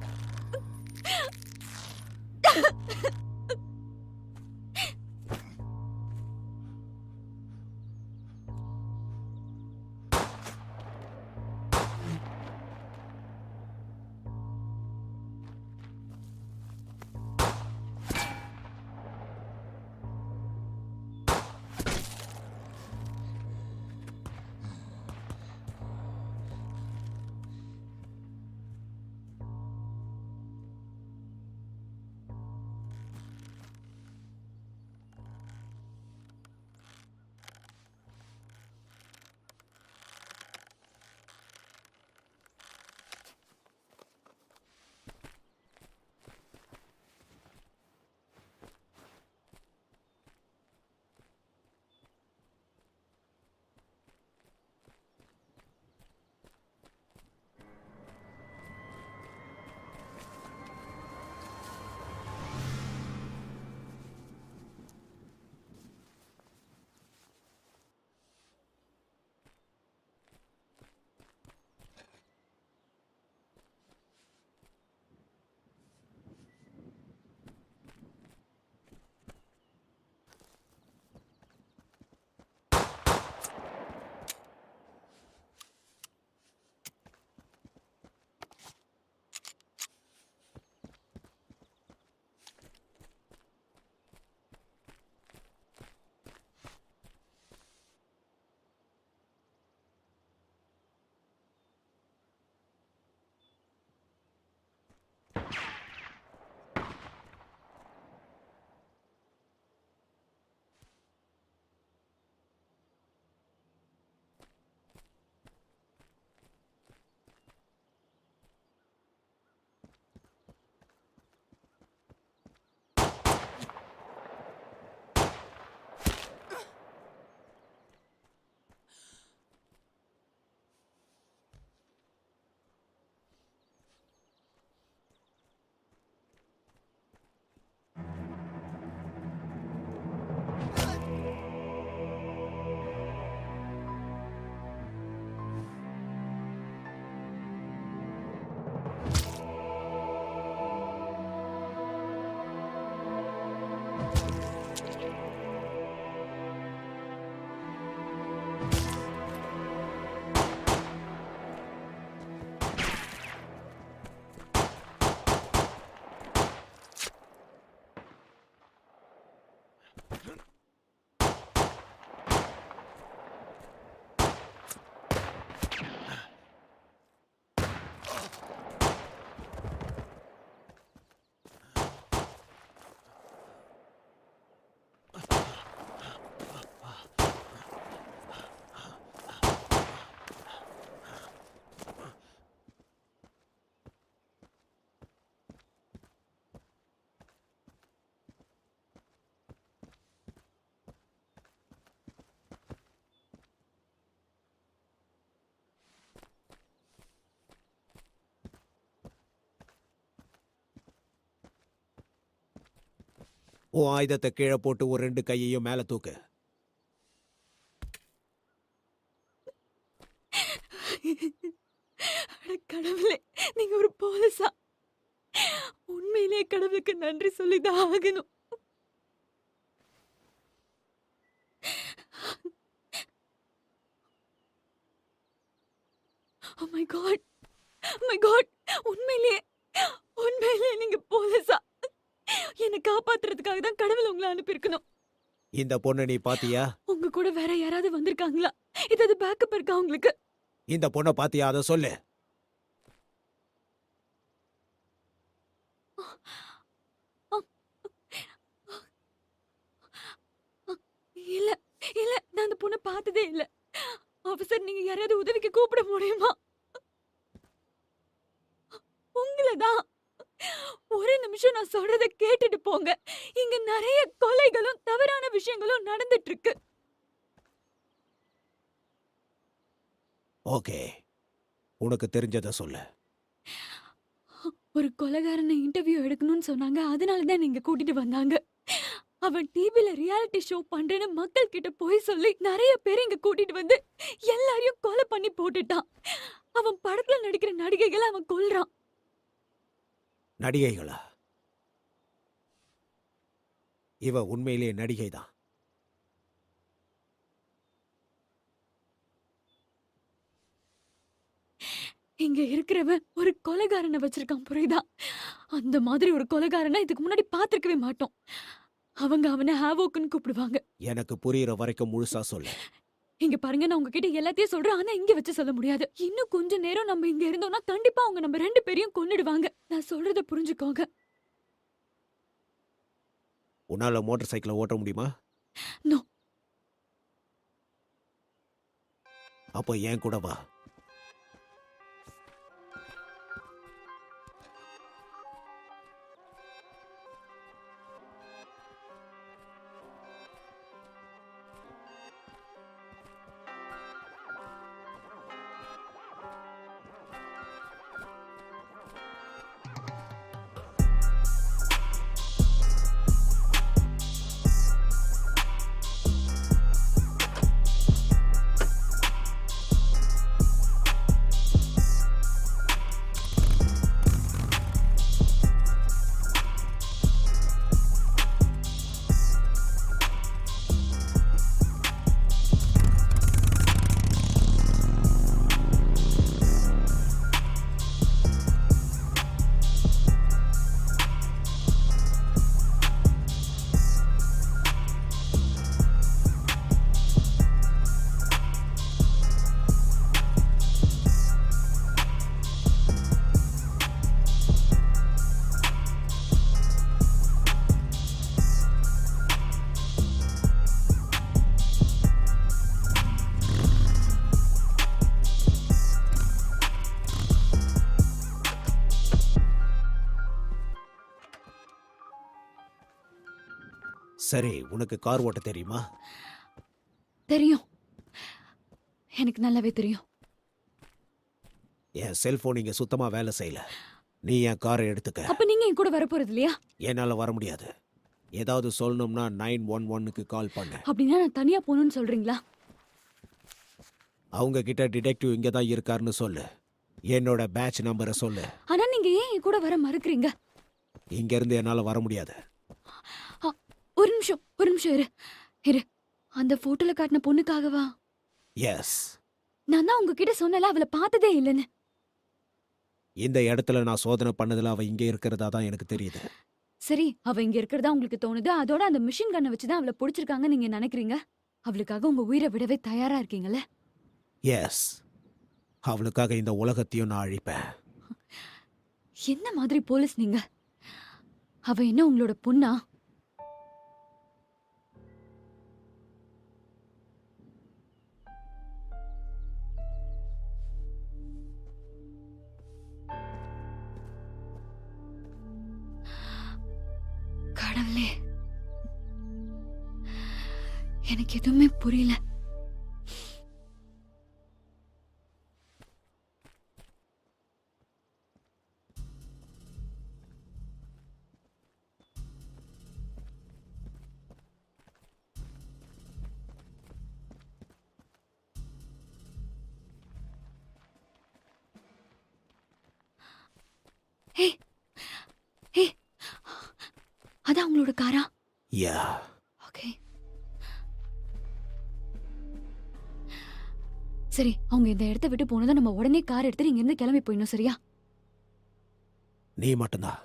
B: உன் ஆயுதத்தை கீழே போட்டு ஒரு 2 கையையும் மேல தூக்கு.
E: அட கடவுளே, நீங்க ஒரு போலீஸா? உண்மையிலே கடவுளுக்கு நன்றி சொல்லிதான் ஆகணும். Oh my God. Oh my God. உண்மையிலேயே உண்மையிலேயே நீங்க போலீஸா? என்னை காப்பாத்துறதுக்காக தான் கடவுள் உங்களை அனுப்பியிருக்கணும்.
B: இந்த பொண்ணை நீ பாத்தியா?
E: உங்க கூட வேற யாராவது வந்திருக்காங்களா? ஏதாவது பேக்கப் இருக்கா உங்களுக்கு?
B: இந்த பொண்ணை பாத்தியா? அதை சொல்லு.
E: இல்ல இல்ல, நான் அந்த பொண்ணை பார்த்ததே இல்ல. ஆபீசர், நீங்க யாரையாவது உதவிக்கு கூப்பிட முடியுமா? உங்களதான். ஒரு நிமிஷம் நான் சொல்றத கேட்டுட்டு போங்க. இங்க நிறைய கொலைகளும் தவறான விஷயங்களும் நடந்துட்டு இருக்கு.
B: ஓகே, உனக்கு தெரிஞ்சதை சொல்லு.
E: ஒரு கொலைகாரனை இன்டர்வியூ எடுக்கணும்னு சொன்னாங்க. அதனாலதான் நீங்க கூட்டிட்டு வந்தாங்க. அவன் டிவில ரியாலிட்டி ஷோ பண்றேன்னு மக்கள் கிட்ட போய் சொல்லி நிறைய பேர் இங்க கூட்டிட்டு வந்து எல்லாரையும் கொலை பண்ணி போட்டுட்டான். அவன் படத்துல நடிக்கிற நடிகைகளை அவன் கொல்றான்.
B: நடிகைகளா? இவ உண்மையிலேயே நடிகை தான்.
E: இங்க இருக்கிறவன் ஒரு கொலைகாரனை வச்சிருக்கான், புரியுதா? அந்த மாதிரி ஒரு கொலைகாரனை இதுக்கு முன்னாடி பாத்திருக்கவே மாட்டோம். அவங்க அவனை ஹேவோக்குன்னு கூப்பிடுவாங்க.
B: எனக்கு புரியுற வரைக்கும் முழுசா சொல்லு.
E: இங்க பாருங்க, நான் உங்ககிட்ட எல்லாத்தையும் சொல்றேன். ஆனா இங்க வச்சு சொல்ல முடியாது. இன்னும் கொஞ்ச நேரம் நம்ம இங்க இருந்தோம்னா கண்டிப்பா அவங்க நம்ம 2 பேரையும் கொன்னுடுவாங்க. நான் சொல்றத புரிஞ்சுக்கோங்க.
B: உன்னால மோட்டார் சைக்கிளை ஓட்ட முடியுமா?
E: நோ.
B: அப்போ ஏன் கூட வா. சரி, உனக்கு கார் ஓட்ட தெரியுமா?
E: தெரியும், எனக்கு நல்லாவே தெரியும்.
B: என் செல்போன் இங்க சுத்தமா வேலை செய்யல. நீ என் காரை எடுத்துக்க.
E: அப்ப நீங்க என் கூட வர போறது இல்லையா?
B: என்னால வர முடியாது. ஏதாவது சொல்லணும்னா 911க்கு கால் பண்ணு.
E: அப்படின்னா நான் தனியா போகணும்னு சொல்றீங்களா?
B: அவங்க கிட்ட டிடெக்டிவ் இங்க தான் இருக்காருன்னு சொல்லு. என்னோட பேட்ச் நம்பரை சொல்லு.
E: ஆனா நீங்க ஏன் என் கூட வர மறுக்கிறீங்க?
B: இங்க இருந்து என்னால வர முடியாது.
E: ஒரு நிமிஷம் இரு இரு. அந்த போட்டோல காட்டின பொண்ணுக்காகவா?
B: எஸ்.
E: நான் தான் உங்ககிட்ட சொன்னல, அவளை பார்த்ததே இல்லைன்னு.
B: இந்த இடத்துல நான் சோதனை பண்ணதுல அவ இங்க இருக்கிறதா தான் எனக்கு தெரியுது.
E: சரி, அவ இங்க இருக்கிறதா உங்களுக்கு தோணுது. அதோட அந்த மிஷின் கன்னை வச்சுதான் அவளை பிடிச்சிருக்காங்க நீங்க நினைக்கிறீங்க. அவளுக்காக உங்க உயிரை விடவே தயாரா இருக்கீங்கல்ல?
B: எஸ். அவளுக்காக இந்த உலகத்தையும் நான் அழிப்பேன்.
E: என்ன மாதிரி போலீஸ் நீங்க? அவ என்ன உங்களோட பொண்ணா? கடவுளே, எனக்கு எதுவுமே புரியல.
B: யா.
E: ஓகே. சரி, அவங்க இந்த இடத்த விட்டு போனதும் நம்ம உடனே கார் எடுத்து இங்க இருந்து கிளம்பி போயிடணும், சரியா?
B: நீ மட்டும்தான்.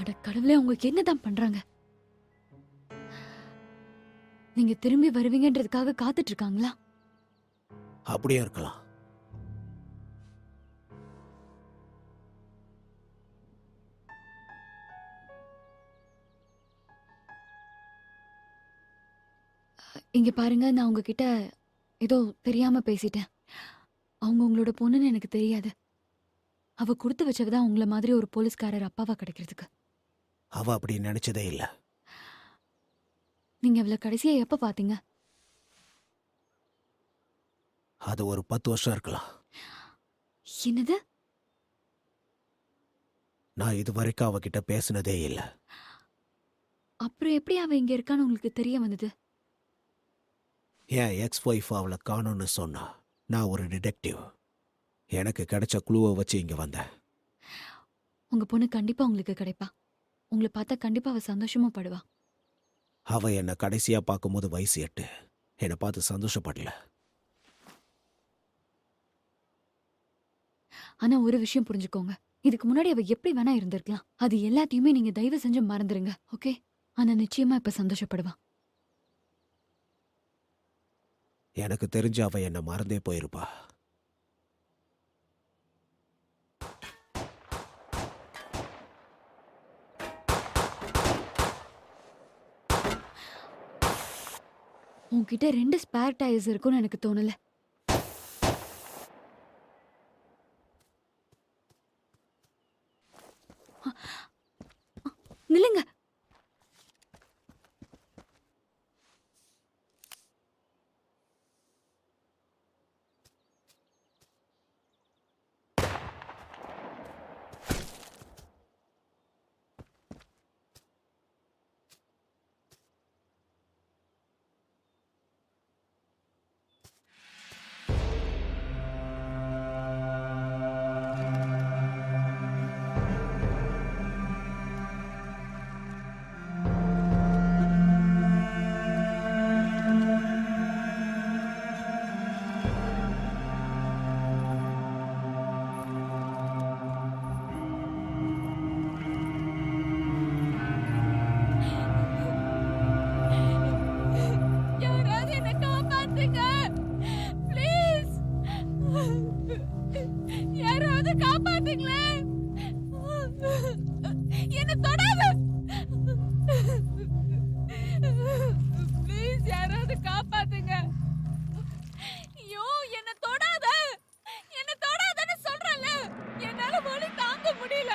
E: அட கடவுளே, அவங்க என்னதான் பண்றாங்க? நீங்க திரும்பி வருவீங்கன்றதுக்காக காத்துட்டு இருக்காங்களா?
B: அப்படியே இருக்கலாம்.
E: இங்க பாருங்க, நான் உங்ககிட்ட ஏதோ தெரியாம பேசிட்டேன். அவங்க உங்களோட பொண்ணுன்னு எனக்கு தெரியாது. அவ கொடுத்து வச்சவதான் உங்கள மாதிரி ஒரு போலீஸ்காரர் அப்பாவா கிடைக்கிறதுக்கு.
B: அவ அப்படி நினைச்சதே இல்ல.
E: நீங்க அவளை கடைசியா எப்ப பாத்தீங்க?
B: அது ஒரு 10 வருஷம் இருக்கலாம்.
E: என்னது?
B: நான் இது வரைக்கும் அவகிட்ட பேசினதே இல்ல.
E: அப்புறம் எப்படி அவ இங்க இருக்கான்னு உங்களுக்கு தெரிய வந்தது?
B: என் எக்ஸ் ஒய்ஃப் அவளை காணும்னு சொன்னா. நான் ஒரு டிடெக்டிவ். எனக்கு கிடைச்ச குழுவை வச்சு இங்க வந்தேன்.
E: உங்க பொண்ணு கண்டிப்பா உங்களுக்கு கிடைப்பா. உங்களை பார்த்தா கண்டிப்பா அவ சந்தோஷமா படுவா.
B: அவ என்னை கடைசியா பார்க்கும்போது வயசு 8. என்னை பார்த்து சந்தோஷப்படல.
E: ஆனா ஒரு விஷயம் புரிஞ்சுக்கோங்க, இதுக்கு முன்னாடி அவ எப்படி வேணா இருந்திருக்கலாம். அது எல்லாத்தையுமே நீங்க தயவு செஞ்சு மறந்துருங்க, ஓகே? ஆனா நிச்சயமா இப்ப சந்தோஷப்படுவா.
B: எனக்கு தெரிஞ்சு அவ என்னை மறந்தே போயிருப்பா.
E: உன்கிட்ட 2 ஸ்பேர் டயர்ஸ் இருக்கும்னு எனக்கு தோணல. நில்லுங்க. யாராவது என்ன காப்பாத்துங்க ப்ளீஸ். யாராவது காப்பாத்துங்களேன். என்ன தொடாத ப்ளீஸ். யாராவது காப்பாத்துங்க. ஐயோ, என்ன தொடாத. என்ன தொடாதன்னு சொல்றல. என்னால வலி தாங்க முடியல.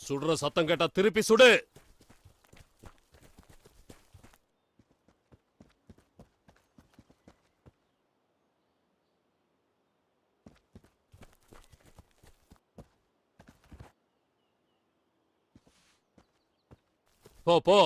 A: சுடுற சத்தம் கேட்டா திருப்பி சுடு. போ போ.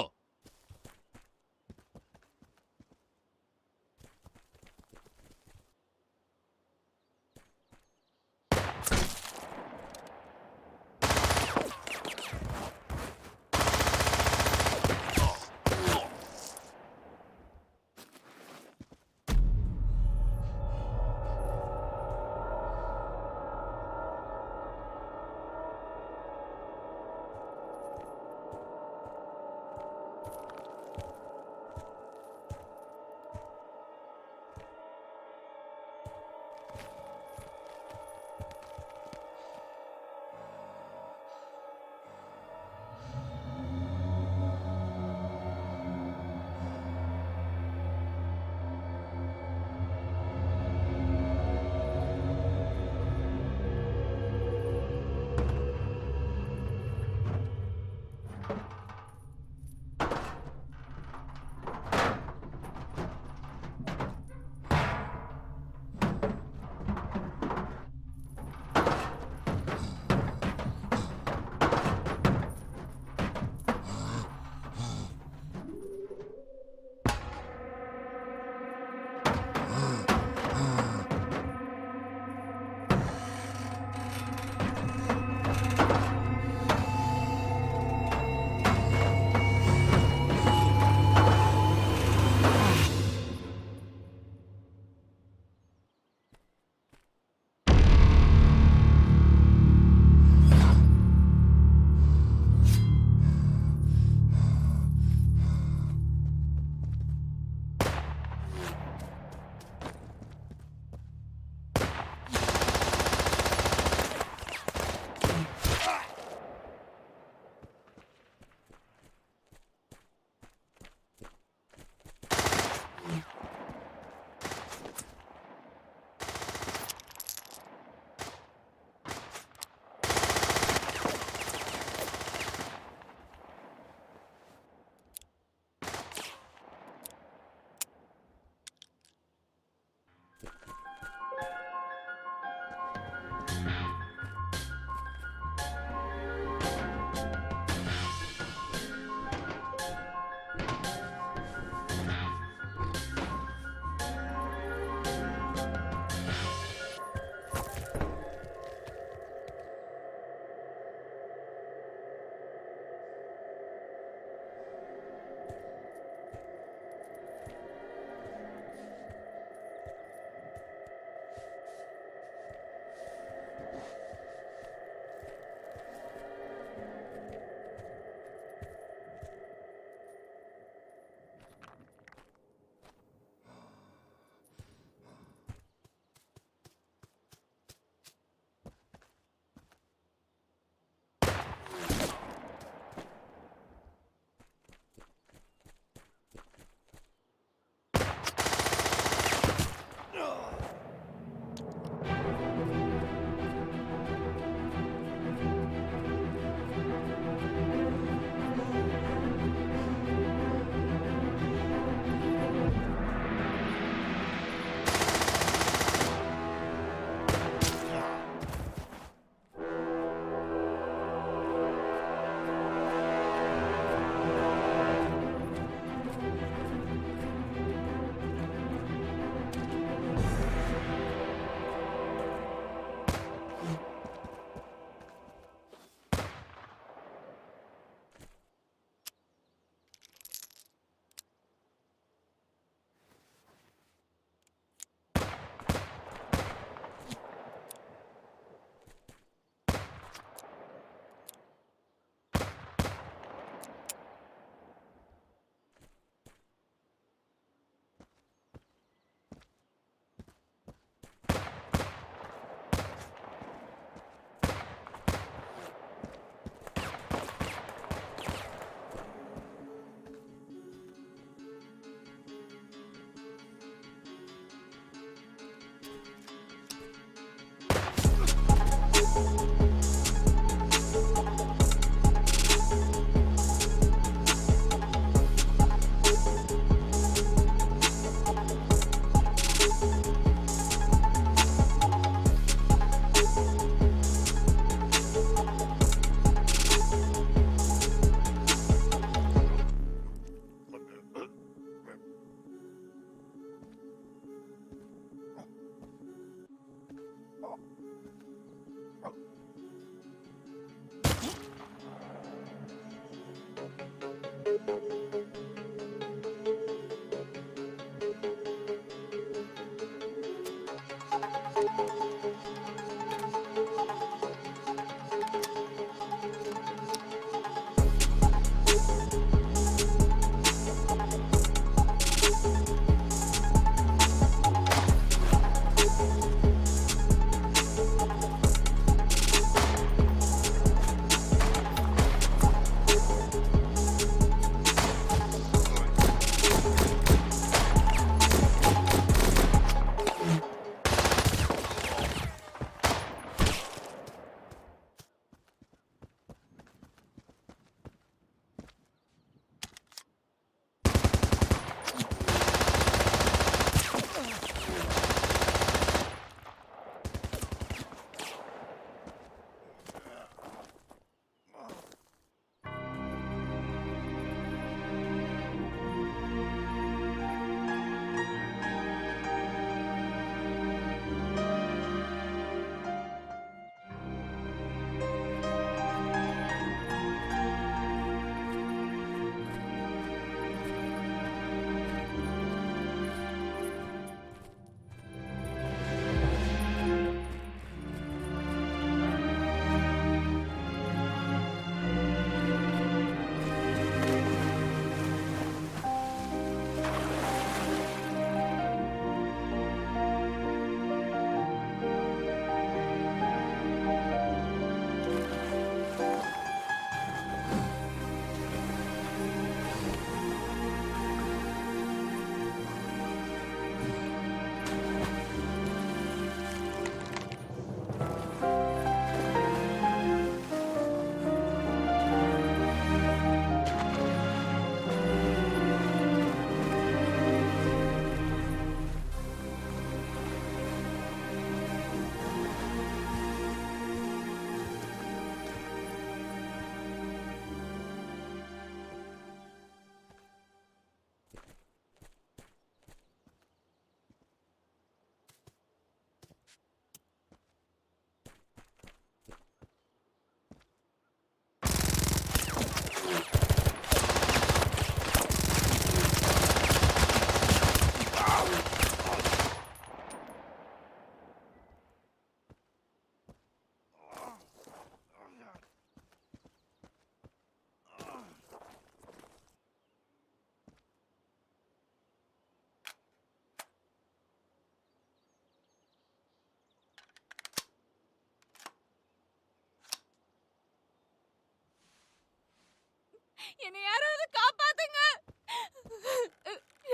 E: என்னை யாராவது காப்பாத்துங்க,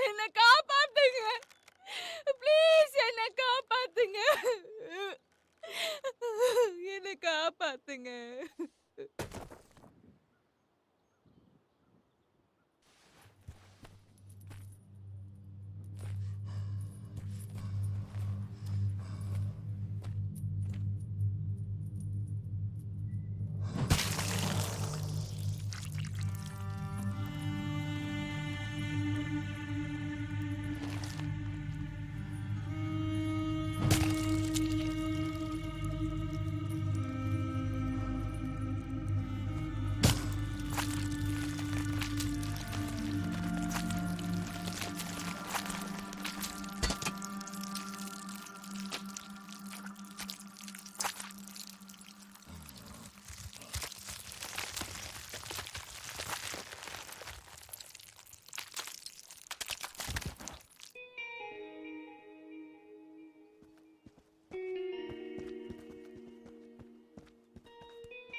E: என்ன காப்பாத்துங்க, ப்ளீஸ் என்ன காப்பாத்துங்க, என்ன காப்பாத்துங்க.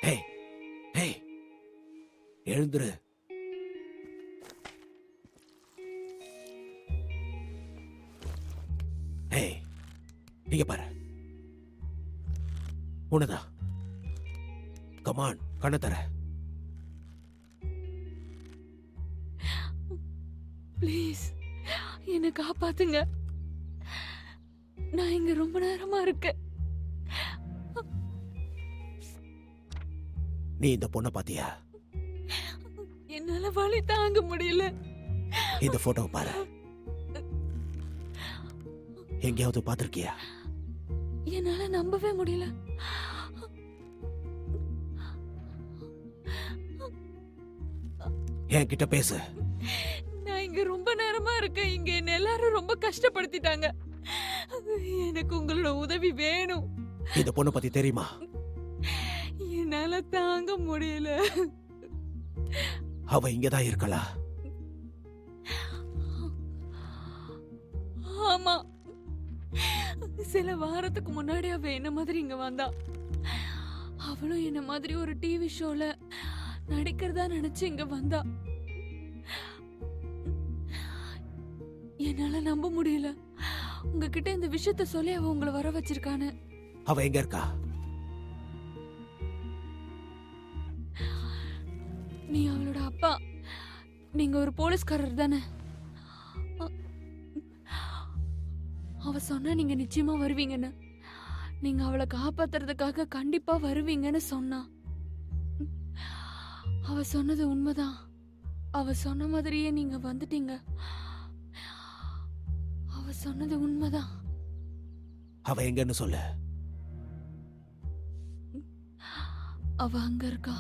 B: ஹேய் ஹேய் எழுந்துரு. ஹேய் இங்க பாரு, உனதா. கமான், கண்ண தர.
E: ப்ளீஸ் என்ன காப்பாத்துங்க, நான் இங்க ரொம்ப நேரமா இருக்கேன்.
B: நீ இந்த பொண்ணை பாத்தியா?
E: என்னால வலி தாங்க முடியல.
B: இந்த போட்டோவை பாரு. எங்கேயாவது பாத்திருக்கியா?
E: என்னால நம்பவே முடியல.
B: என்கிட்ட பேசு.
E: நான் இங்க ரொம்ப நேரமா இருக்கேன். இங்க என்ன எல்லாரும் ரொம்ப கஷ்டப்படுத்திட்டாங்க. எனக்கு உங்களோட உதவி வேணும்.
B: இந்த பொண்ணு பத்தி தெரியுமா?
E: என்னால தாங்க முடியல.
B: அவ இங்கதான் இருக்கலா?
E: ஆமா, சில வாரத்துக்கு முன்னாடி அவ என்ன மாதிரி இங்க வந்தா. அவளும் என்ன மாதிரி ஒரு டிவி ஷோல நடிக்கிறதா நினைச்சு இங்க வந்தா. என்னால நம்ப முடியல. உங்ககிட்ட இந்த விஷயத்த சொல்லி அவ உங்களை வர வச்சிருக்கான்னு.
B: அவ எங்க இருக்கா?
E: நீ அவளோட அப்பா. நீங்க ஒரு போலீஸ்காரர் தானே? அவ சொன்னா நீங்க நிச்சயமா வருவீங்கன்னு. நீங்க அவளை காப்பாத்துறதுக்காக கண்டிப்பா வருவீங்கன்னு சொன்னா. அவ சொன்னது உண்மைதான். அவ சொன்ன மாதிரியே நீங்க வந்துட்டீங்க. அவ சொன்னது உண்மைதான்.
B: அவ எங்கன்னு சொல்லு.
E: அவ அங்க இருக்கா.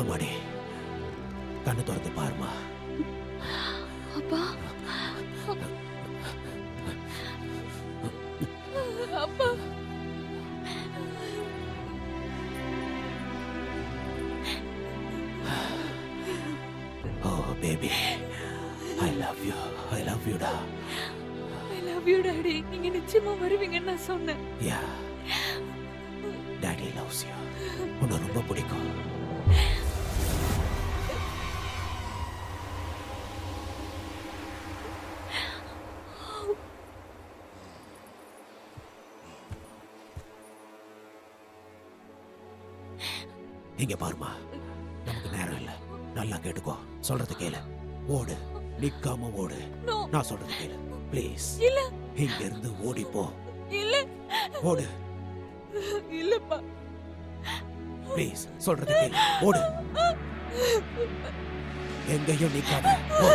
B: பாருமாடி, கண்ணு திறந்து பாருமா.
E: அப்பா அப்பா
B: Oh baby, I love you. I love you டா.
E: I love you daddy. நீங்க நிச்சயமா வருவீங்கன்னு நான் சொன்னேன்.
B: Yeah. Daddy loves you. உன்னை ரொம்ப பிடிக்கும். இங்க பாருமா, நமக்கு நேரம் இல்ல. நல்லா கேட்டுக்கோ, சொல்றது கேளு. ஓடு, நிக்காம ஓடு. நான் சொல்றது கேளு ப்ளீஸ்.
E: இல்ல
B: இங்க இருந்து ஓடி போ.
E: இல்ல
B: ஓடு
E: இல்லப்பா.
B: ப்ளீஸ், சொல்றது கேளு. ஓடு, எங்கேயும் நிக்காத. போ.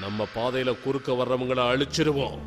A: நம்ம பாதையில குறுக்க வர்றவங்களை அழிச்சிருவோம்.